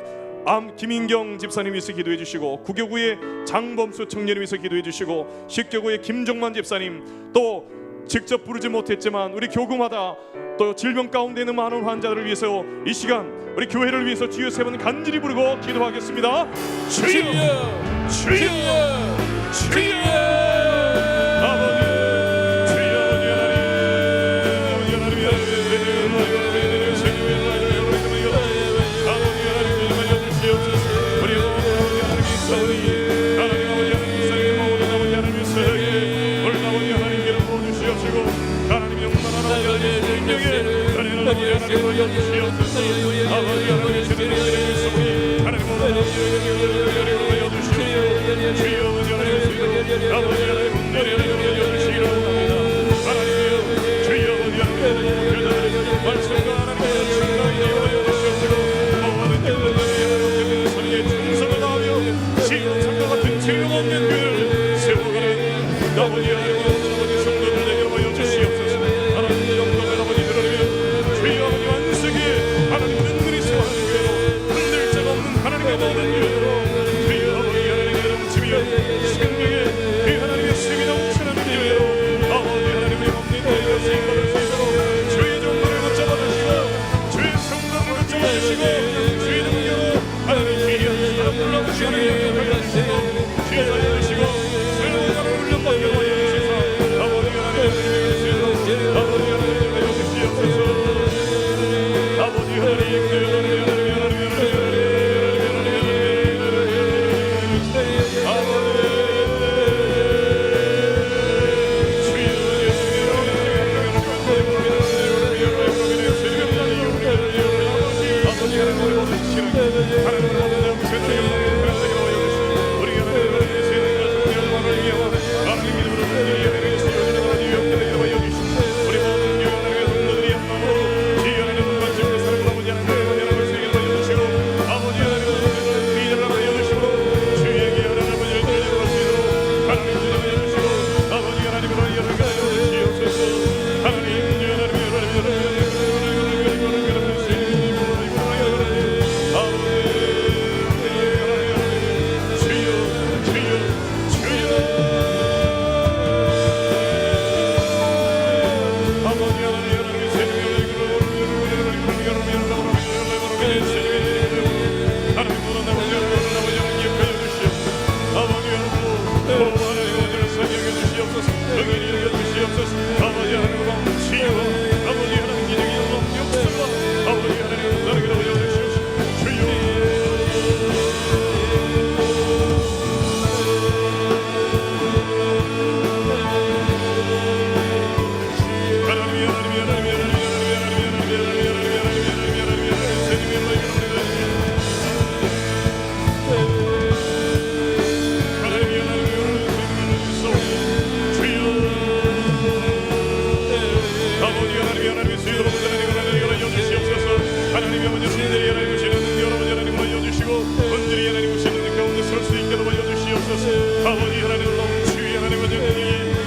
김인경 집사님 위해서 기도해 주시고, 9교구의 장범수 청년을 위해서 기도해 주시고, 10교구의 김종만 집사님, 또 직접 부르지 못했지만 우리 교구마다 또 질병 가운데 있는 많은 환자들을 위해서 이 시간 우리 교회를 위해서 주여 세 번 간절히 부르고 기도하겠습니다. 주여, 주여, 주여.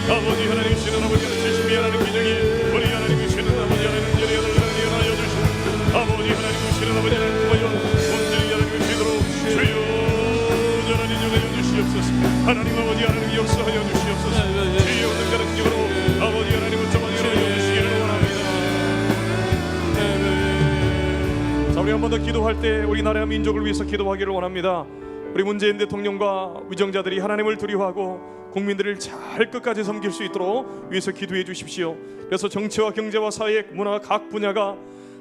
아버지 하나님 주시는 아버지 하나님 주시미 하나님 기적이 우리 하나님 주시는 아버지 하나님 예리하여 주시는 아버지 하나님 주시는 아버지 하나님 구하여 온전히 하나님 주시도록 주여 하나님 영하여 주시옵소서. 하나님 아버지 하나님 역사하여 주시옵소서. 주여 능가는 기으로 아버지 하나님을 좀 하여 주시기를 원합니다. 자, 우리 한 번 더 기도할 때 우리 나라와 민족을 위해서 기도하기를 원합니다. 우리 문재인 대통령과 위정자들이 하나님을 두려워하고 국민들을 잘 끝까지 섬길 수 있도록 위해서 기도해 주십시오. 그래서 정치와 경제와 사회, 문화 각 분야가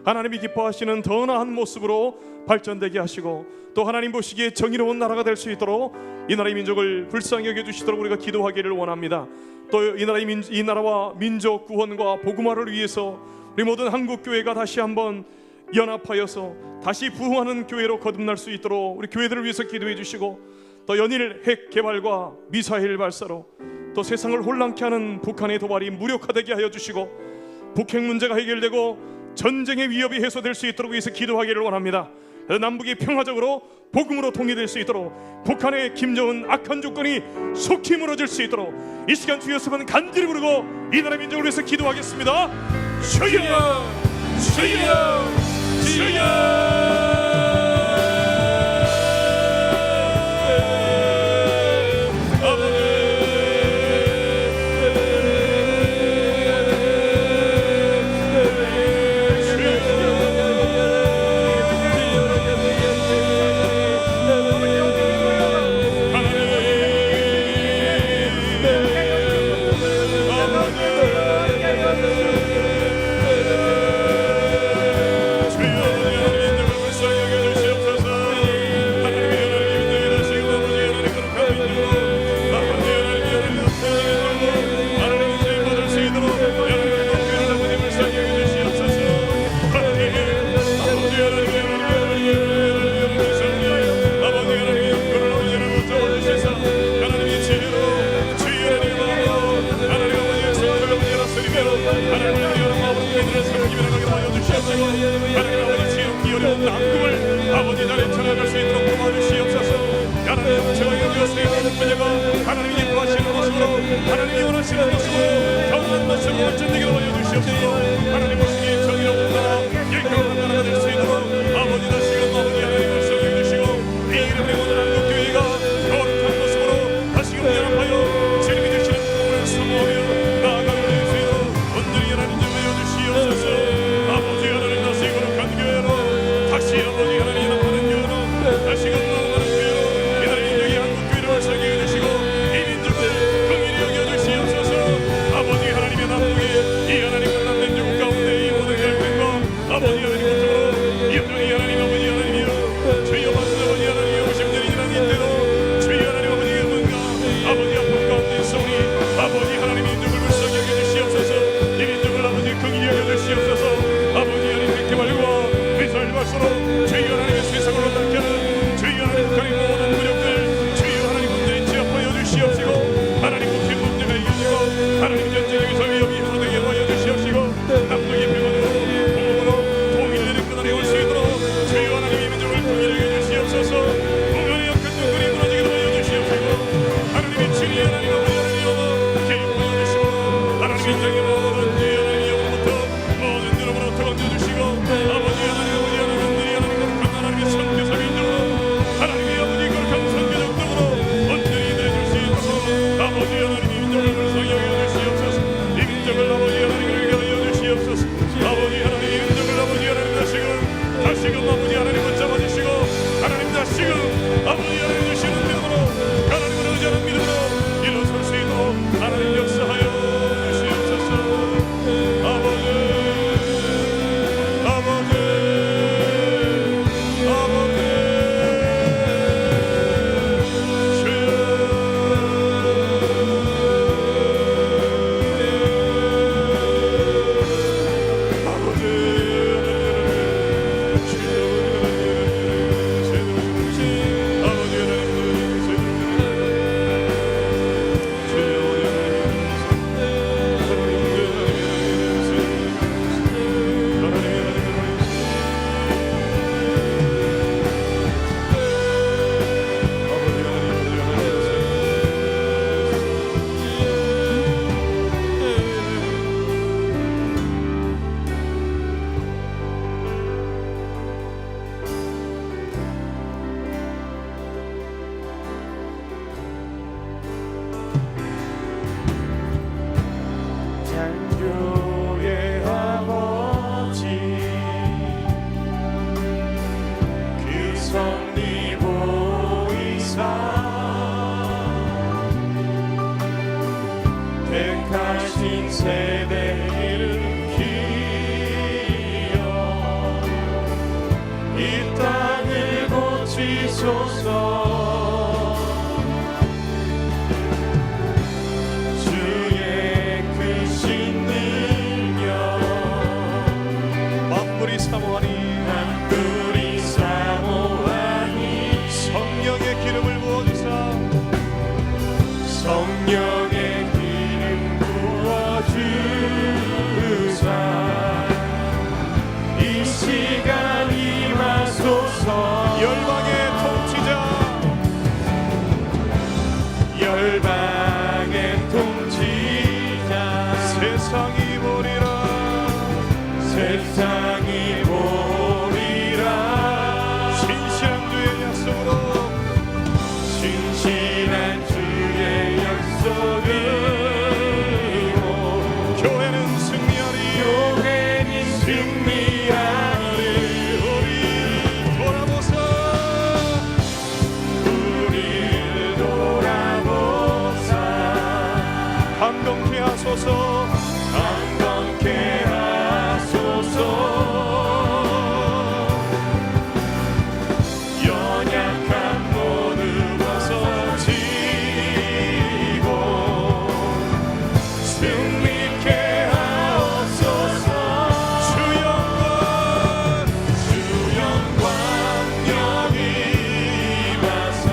하나님이 기뻐하시는 더 나은 모습으로 발전되게 하시고 또 하나님 보시기에 정의로운 나라가 될 수 있도록 이 나라의 민족을 불쌍히 여겨주시도록 우리가 기도하기를 원합니다. 또 이 나라와 민족 구원과 복음화를 위해서 우리 모든 한국교회가 다시 한번 연합하여서 다시 부흥하는 교회로 거듭날 수 있도록 우리 교회들을 위해서 기도해 주시고 또 연일 핵 개발과 미사일 발사로 또 세상을 혼란케 하는 북한의 도발이 무력화되게 하여 주시고 북핵 문제가 해결되고 전쟁의 위협이 해소될 수 있도록 위해서 기도하기를 원합니다. 남북이 평화적으로 복음으로 통일될 수 있도록 북한의 김정은 악한 조건이 속히 무너질 수 있도록 이 시간 주였으면 간절히 부르고 이 나라 민족을 위해서 기도하겠습니다. 주여 주여 주여 하나님이 원하시는 것으로 평안한 것으로 완전되게 하여 주시옵소서. 하나님 보시기에 정의로운 나라, 일평한 나라가 될 수 있도록 아버지 다시금 아버지 하나님을 성령해 주시고 이 이름의 모든 한국교회가 거룩한 모습으로 다시금 연합하여 주님이 주시는 복음을 사모하며 나아가게 수 있도록 온전히 하나님 좀 하여 주시옵소서. 아버지 하나님 다시 거룩한 교회로 다시 아버지 하나님 연합하는 교회로 다시금 나아가는 교회로 이 나라의 민족이 한국교회를 설계해 주시고 이 민족을 긍휼히 여겨 주시옵소서. 택하신 세대를 기여 이 땅을 고치소서. 주의 크신 능력 만물이 사모하니 성령의 기름을 부어주사 성령의 기름 부어주사 이 시간 임하소서. 열방의 통치자 열방의 통치자 세상이 보리라 세상이 보리라 신실한 주의 약속으로 신실한 주의 약속으로 교회는 승리하리 교회는 승리하리. 우리 돌아보사 우리를 돌아보사 감동케 하소서 감동케 하소서. 연약한 모두 벗어지고 승리케 하옵소서. 주 영광 여기 임하사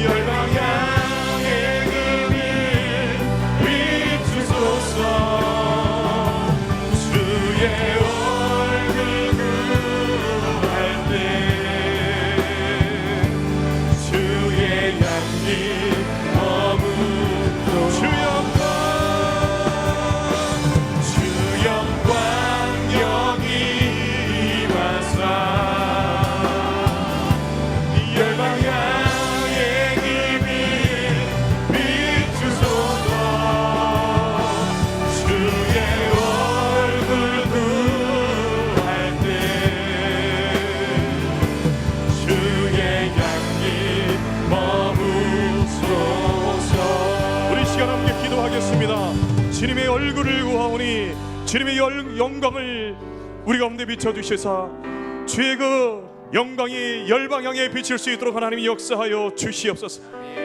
열방 향해 그를 비추소서. 주의 얼굴 구할 때 주의 향기 머무소. 주 영광 여기 임하사 열방 향해 기름 비추소서. 주의 얼굴 구할 때 주의 향기 머무소서. 우리 시간 함께 기도하겠습니다. 주님의 얼굴을 구하오니 주님의 영광을 우리 가운데 비춰주시사 주의 그 영광이 열방향에 비칠 수 있도록 하나님이 역사하여 주시옵소서.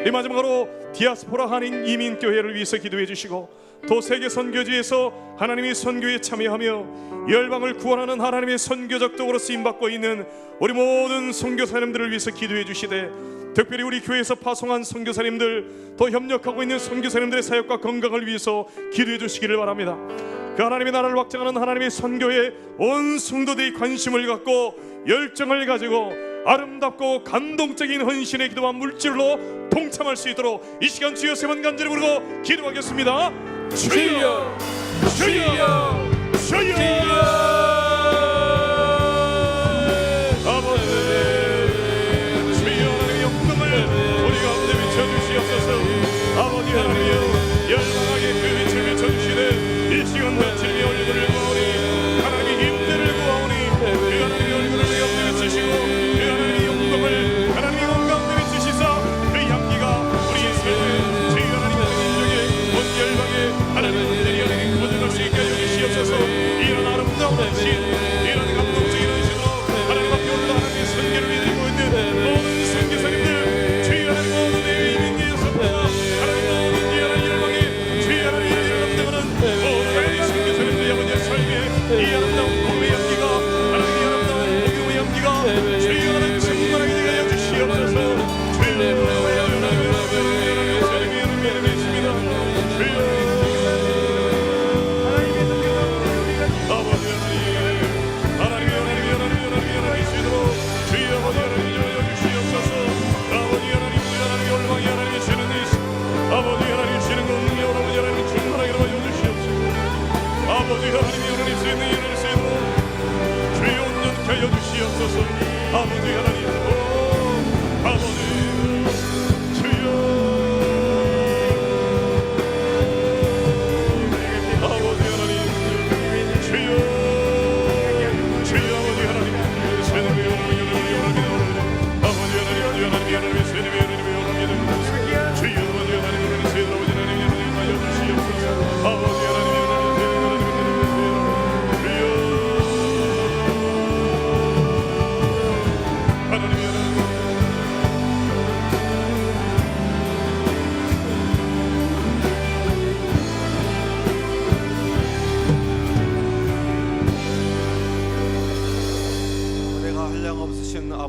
이 마지막으로 디아스포라 한인 이민교회를 위해서 기도해 주시고 또 세계 선교지에서 하나님의 선교에 참여하며 열방을 구원하는 하나님의 선교적 도구로 쓰임받고 있는 우리 모든 선교사님들을 위해서 기도해 주시되 특별히 우리 교회에서 파송한 선교사님들 또 협력하고 있는 선교사님들의 사역과 건강을 위해서 기도해 주시기를 바랍니다. 그 하나님의 나라를 확장하는 하나님의 선교에 온 성도들이 관심을 갖고 열정을 가지고 아름답고 감동적인 헌신의 기도와 물질로 동참할 수 있도록 이 시간 주여 세 번 간절히 부르고 기도하겠습니다. 주여 주여 주여 아버지 주여 하나님의 영광을 우리 가운데 비춰주시옵소서. 아버지 하나님이여 열방하게 그 빛을 비춰주시되 이 시간 주님의 얼굴을 구하오니 하나님의 힘들을 구하오니 그 하나님의 얼굴을 우리 가운데 비추시고 그 하나님의 영광을 하나님의 건강을 비추시사 그 향기가 우리 삶에 저희 하나님 민족의 온 열방에 하나님의 은혜를 거듭날 수 있게 해주시옵소서. 이런 아름다운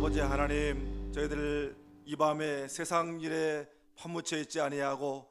아버지 하나님, 저희들 이 밤에 세상 일에 파묻혀 있지 아니하고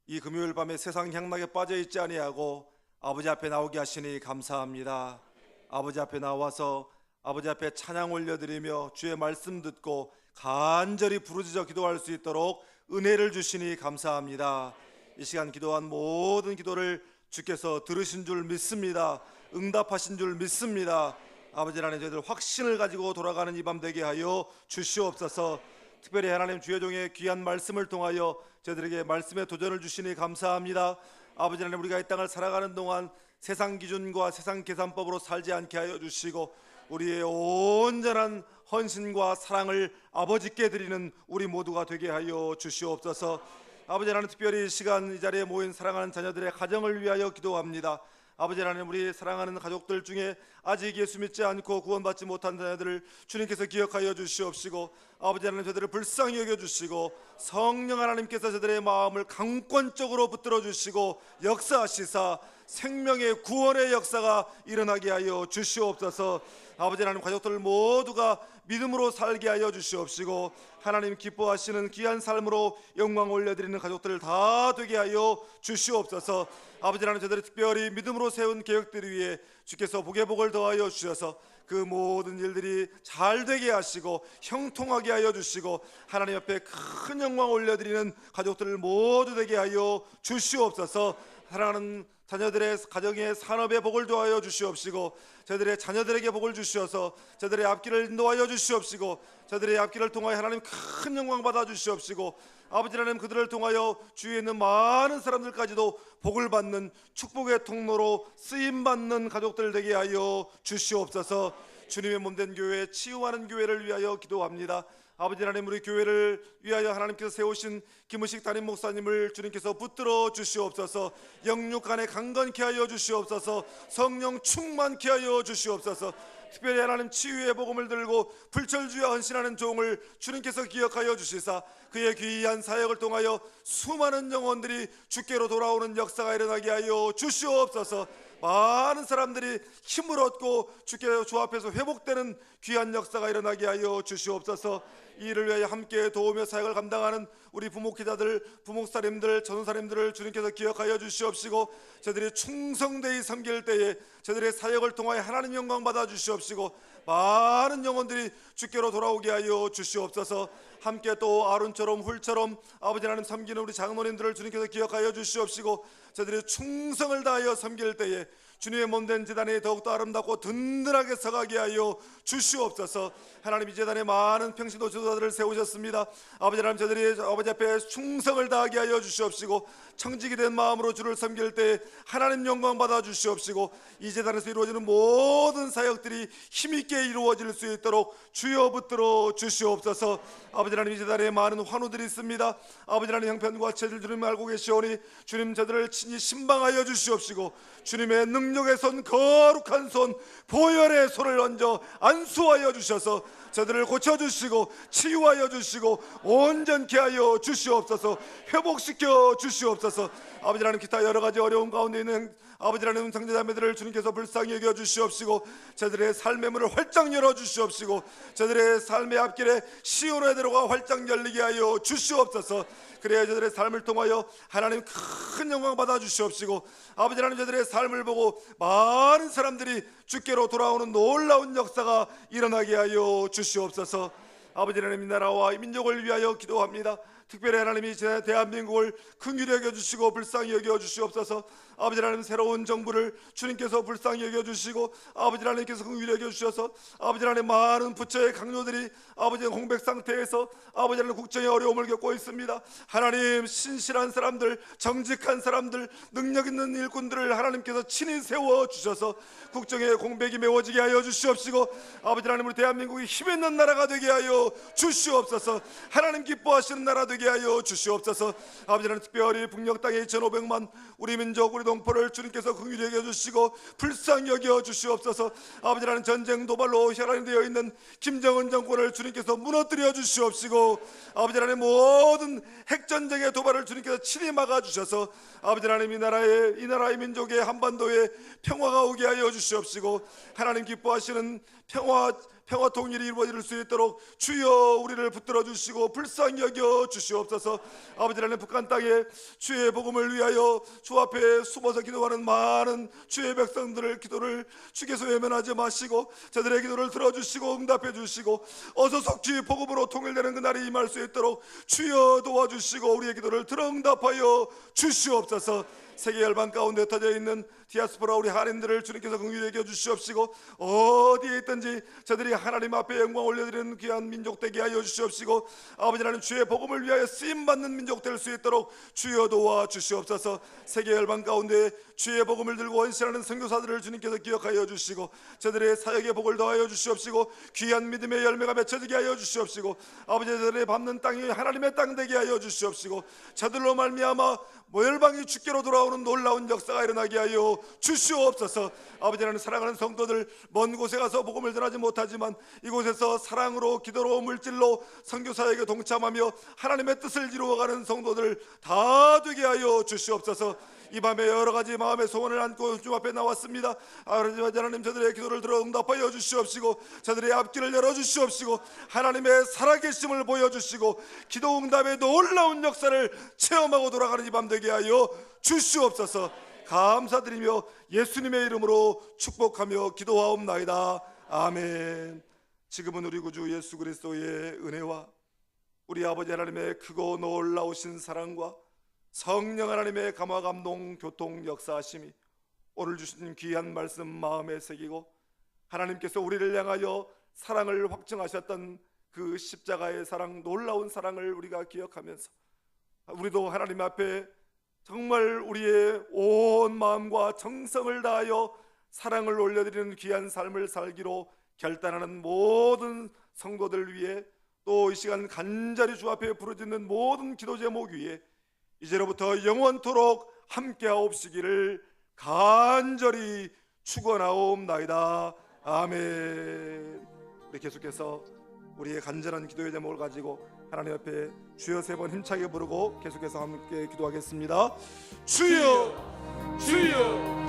이 금요일 밤에 세상 향락에 빠져 있지 아니하고 아버지 앞에 나오게 하시니 감사합니다. 아버지 앞에 나와서 아버지 앞에 찬양 올려드리며 주의 말씀 듣고 간절히 부르짖어 기도할 수 있도록 은혜를 주시니 감사합니다. 이 시간 기도한 모든 기도를 주께서 들으신 줄 믿습니다. 응답하신 줄 믿습니다. 아버지 하나님, 저희들 확신을 가지고 돌아가는 이 밤 되게 하여 주시옵소서. 특별히 하나님 주의 종의 귀한 말씀을 통하여 저희들에게 말씀의 도전을 주시니 감사합니다. 아버지 하나님, 우리가 이 땅을 살아가는 동안 세상 기준과 세상 계산법으로 살지 않게 하여 주시고 우리의 온전한 헌신과 사랑을 아버지께 드리는 우리 모두가 되게 하여 주시옵소서. 아버지 하나님, 특별히 이 시간 이 자리에 모인 사랑하는 자녀들의 가정을 위하여 기도합니다. 아버지 하나님, 우리 사랑하는 가족들 중에 아직 예수 믿지 않고 구원받지 못한 자녀들을 주님께서 기억하여 주시옵시고 아버지 하나님, 저들을 불쌍히 여겨주시고 성령 하나님께서 저들의 마음을 강권적으로 붙들어 주시고 역사하시사 생명의 구원의 역사가 일어나게 하여 주시옵소서. 아버지 하나님, 가족들 모두가 믿음으로 살게 하여 주시옵시고 하나님 기뻐하시는 귀한 삶으로 영광 올려드리는 가족들을 다 되게 하여 주시옵소서. 아버지 하나님, 저들이 특별히 믿음으로 세운 계획들 위해 주께서 복의 복을 더하여 주셔서 그 모든 일들이 잘 되게 하시고 형통하게 하여 주시고 하나님 앞에 큰 영광 올려드리는 가족들을 모두 되게 하여 주시옵소서. 사랑하는 자녀들의 가정의 산업에 복을 더하여 주시옵시고 저들의 자녀들에게 복을 주시어서 저들의 앞길을 인도하여 주시옵시고 저들의 앞길을 통하여 하나님 큰 영광 받아 주시옵시고 아버지 하나님, 그들을 통하여 주위에 있는 많은 사람들까지도 복을 받는 축복의 통로로 쓰임받는 가족들 되게 하여 주시옵소서. 주님의 몸된 교회, 치유하는 교회를 위하여 기도합니다. 아버지 하나님, 우리 교회를 위하여 하나님께서 세우신 김은식 담임 목사님을 주님께서 붙들어 주시옵소서. 영육간에 강건케 하여 주시옵소서. 성령 충만케 하여 주시옵소서. 특별히 하나님, 치유의 복음을 들고 불철주야 헌신하는 종을 주님께서 기억하여 주시사 그의 귀한 사역을 통하여 수많은 영혼들이 주께로 돌아오는 역사가 일어나게 하여 주시옵소서. 많은 사람들이 힘을 얻고 주께 주 앞에서 회복되는 귀한 역사가 일어나게 하여 주시옵소서. 이 일을 위하여 함께 도우며 사역을 감당하는 우리 부목회자들, 부목사님들, 전도사님들을 주님께서 기억하여 주시옵시고 저들이 충성되이 섬길 때에 저들의 사역을 통하여 하나님 영광 받아 주시옵시고 많은 영혼들이 주께로 돌아오게 하여 주시옵소서. 함께 또 아론처럼 훌처럼 아버지 하나님 섬기는 우리 장로님들을 주님께서 기억하여 주시옵시고 저들이 충성을 다하여 섬길 때에 주님의 몸된 제단이 더욱더 아름답고 든든하게 서가게 하여 주시옵소서. 하나님, 이 제단에 많은 평신도 지도자들을 세우셨습니다. 아버지 하나님, 저들이 아버지 앞에 충성을 다하게 하여 주시옵시고 청직이 된 마음으로 주를 섬길 때 하나님 영광 받아 주시옵시고 이 제단에서 이루어지는 모든 사역들이 힘있게 이루어질 수 있도록 주여 붙들어 주시옵소서. 아버지 하나님, 이 제단에 많은 환우들이 있습니다. 아버지 하나님, 형편과 체질 주님 알고 계시오니 주님 저들을 친히 신방하여 주시옵시고 주님의 능력의 손, 거룩한 손, 보혈의 손을 얹어 안수하여 주셔서 저들을 고쳐주시고 치유하여 주시고 온전케 하여 주시옵소서. 회복시켜 주시옵소서. 아버지 하나님, 기타 여러 가지 어려움 가운데 있는 아버지 하나님 형제자매들을 주님께서 불쌍히 여겨 주시옵시고 저들의 삶의 문을 활짝 열어 주시옵시고 저들의 삶의 앞길에 시온의 대로가 활짝 열리게 하여 주시옵소서. 그래야 저들의 삶을 통하여 하나님 큰 영광 받아 주시옵시고 아버지 하나님, 저들의 삶을 보고 많은 사람들이 주께로 돌아오는 놀라운 역사가 일어나게 하여 주시옵소서. 아버지 하나님, 이 나라와 이 민족을 위하여 기도합니다. 특별히 하나님이 대한민국을 긍휼히 여겨주시고 불쌍히 여겨주시옵소서. 아버지 하나님, 새로운 정부를 주님께서 불쌍히 여겨주시고 아버지 하나님께서 긍휼히 여겨주셔서 아버지 하나님, 많은 부처의 강요들이 아버지 공백 상태에서 아버지 하나님 국정의 어려움을 겪고 있습니다. 하나님, 신실한 사람들, 정직한 사람들, 능력 있는 일꾼들을 하나님께서 친히 세워주셔서 국정의 공백이 메워지게 하여 주시옵시고 아버지 하나님, 우리 대한민국이 힘있는 나라가 되게 하여 주시옵소서. 하나님 기뻐하시는 나라 되게 하여 주시옵소서. 아버지 하나님, 특별히 북녘 땅에 2,500만 우리 민족, 우리 동포를 주님께서 긍휼히 여겨주시고 불쌍히 여겨주시옵소서. 아버지 하나님, 전쟁 도발로 혈안되어 있는 김정은 정권을 주님께서 무너뜨려 주시옵시고 아버지 하나님, 모든 핵전쟁의 도발을 주님께서 친히 막아주셔서 아버지 하나님, 이 나라의 민족의 한반도에 평화가 오게 하여 주시옵시고 하나님 기뻐하시는 평화 통일이 이루어질 수 있도록 주여 우리를 붙들어 주시고 불쌍히 여겨 주시옵소서. 아버지 하나님, 북한 땅에 주의 복음을 위하여 주 앞에 숨어서 기도하는 많은 주의 백성들을 기도를 주께서 외면하지 마시고 저들의 기도를 들어주시고 응답해 주시고 어서 속히 복음으로 통일되는 그날이 임할 수 있도록 주여 도와주시고 우리의 기도를 들어 응답하여 주시옵소서. 세계 열방 가운데 흩어져 있는 디아스포라 우리 한인들을 주님께서 긍휼히 여겨 주시옵시고 어디에 있든지 저들이 하나님 앞에 영광 올려드리는 귀한 민족 되게 하여 주시옵시고 아버지 하나님, 주의 복음을 위하여 쓰임받는 민족 될 수 있도록 주여 도와 주시옵소서. 세계 열방 가운데 주의 복음을 들고 헌신하는 선교사들을 주님께서 기억하여 주시고 저들의 사역의 복을 더하여 주시옵시고 귀한 믿음의 열매가 맺혀지게 하여 주시옵시고 아버지, 저들의 밟는 땅이 하나님의 땅 되게 하여 주시옵시고 저들로 말미암아 열방이 주께로 돌아오는 놀라운 역사가 일어나게 하여 주시옵소서. 아버지 하나님, 사랑하는 성도들 먼 곳에 가서 복음을 전하지 못하지만 이곳에서 사랑으로 기도로 물질로 선교사에게 동참하며 하나님의 뜻을 이루어가는 성도들 다 되게 하여 주시옵소서. 이 밤에 여러 가지 마음의 소원을 안고 주 앞에 나왔습니다. 아버지 하나님, 저들의 기도를 들어 응답하여 주시옵시고 저들의 앞길을 열어주시옵시고 하나님의 살아계심을 보여주시고 기도 응답의 놀라운 역사를 체험하고 돌아가는 이 밤 되게 하여 주시옵소서. 감사드리며 예수님의 이름으로 축복하며 기도하옵나이다. 아멘. 지금은 우리 구주 예수 그리스도의 은혜와 우리 아버지 하나님의 크고 놀라우신 사랑과 성령 하나님의 감화 감동 교통 역사하심이 오늘 주신 귀한 말씀 마음에 새기고 하나님께서 우리를 향하여 사랑을 확증하셨던 그 십자가의 사랑, 놀라운 사랑을 우리가 기억하면서 우리도 하나님 앞에 정말 우리의 온 마음과 정성을 다하여 사랑을 올려드리는 귀한 삶을 살기로 결단하는 모든 성도들 위해 또 이 시간 간절히 주 앞에 부르짖는 모든 기도 제목 위에 이제로부터 영원토록 함께하옵시기를 간절히 축원하옵나이다. 아멘. 우리 계속해서 우리의 간절한 기도의 제목을 가지고 하나님 앞에 주여 3번 힘차게 부르고 계속해서 함께 기도하겠습니다. 주여, 주여,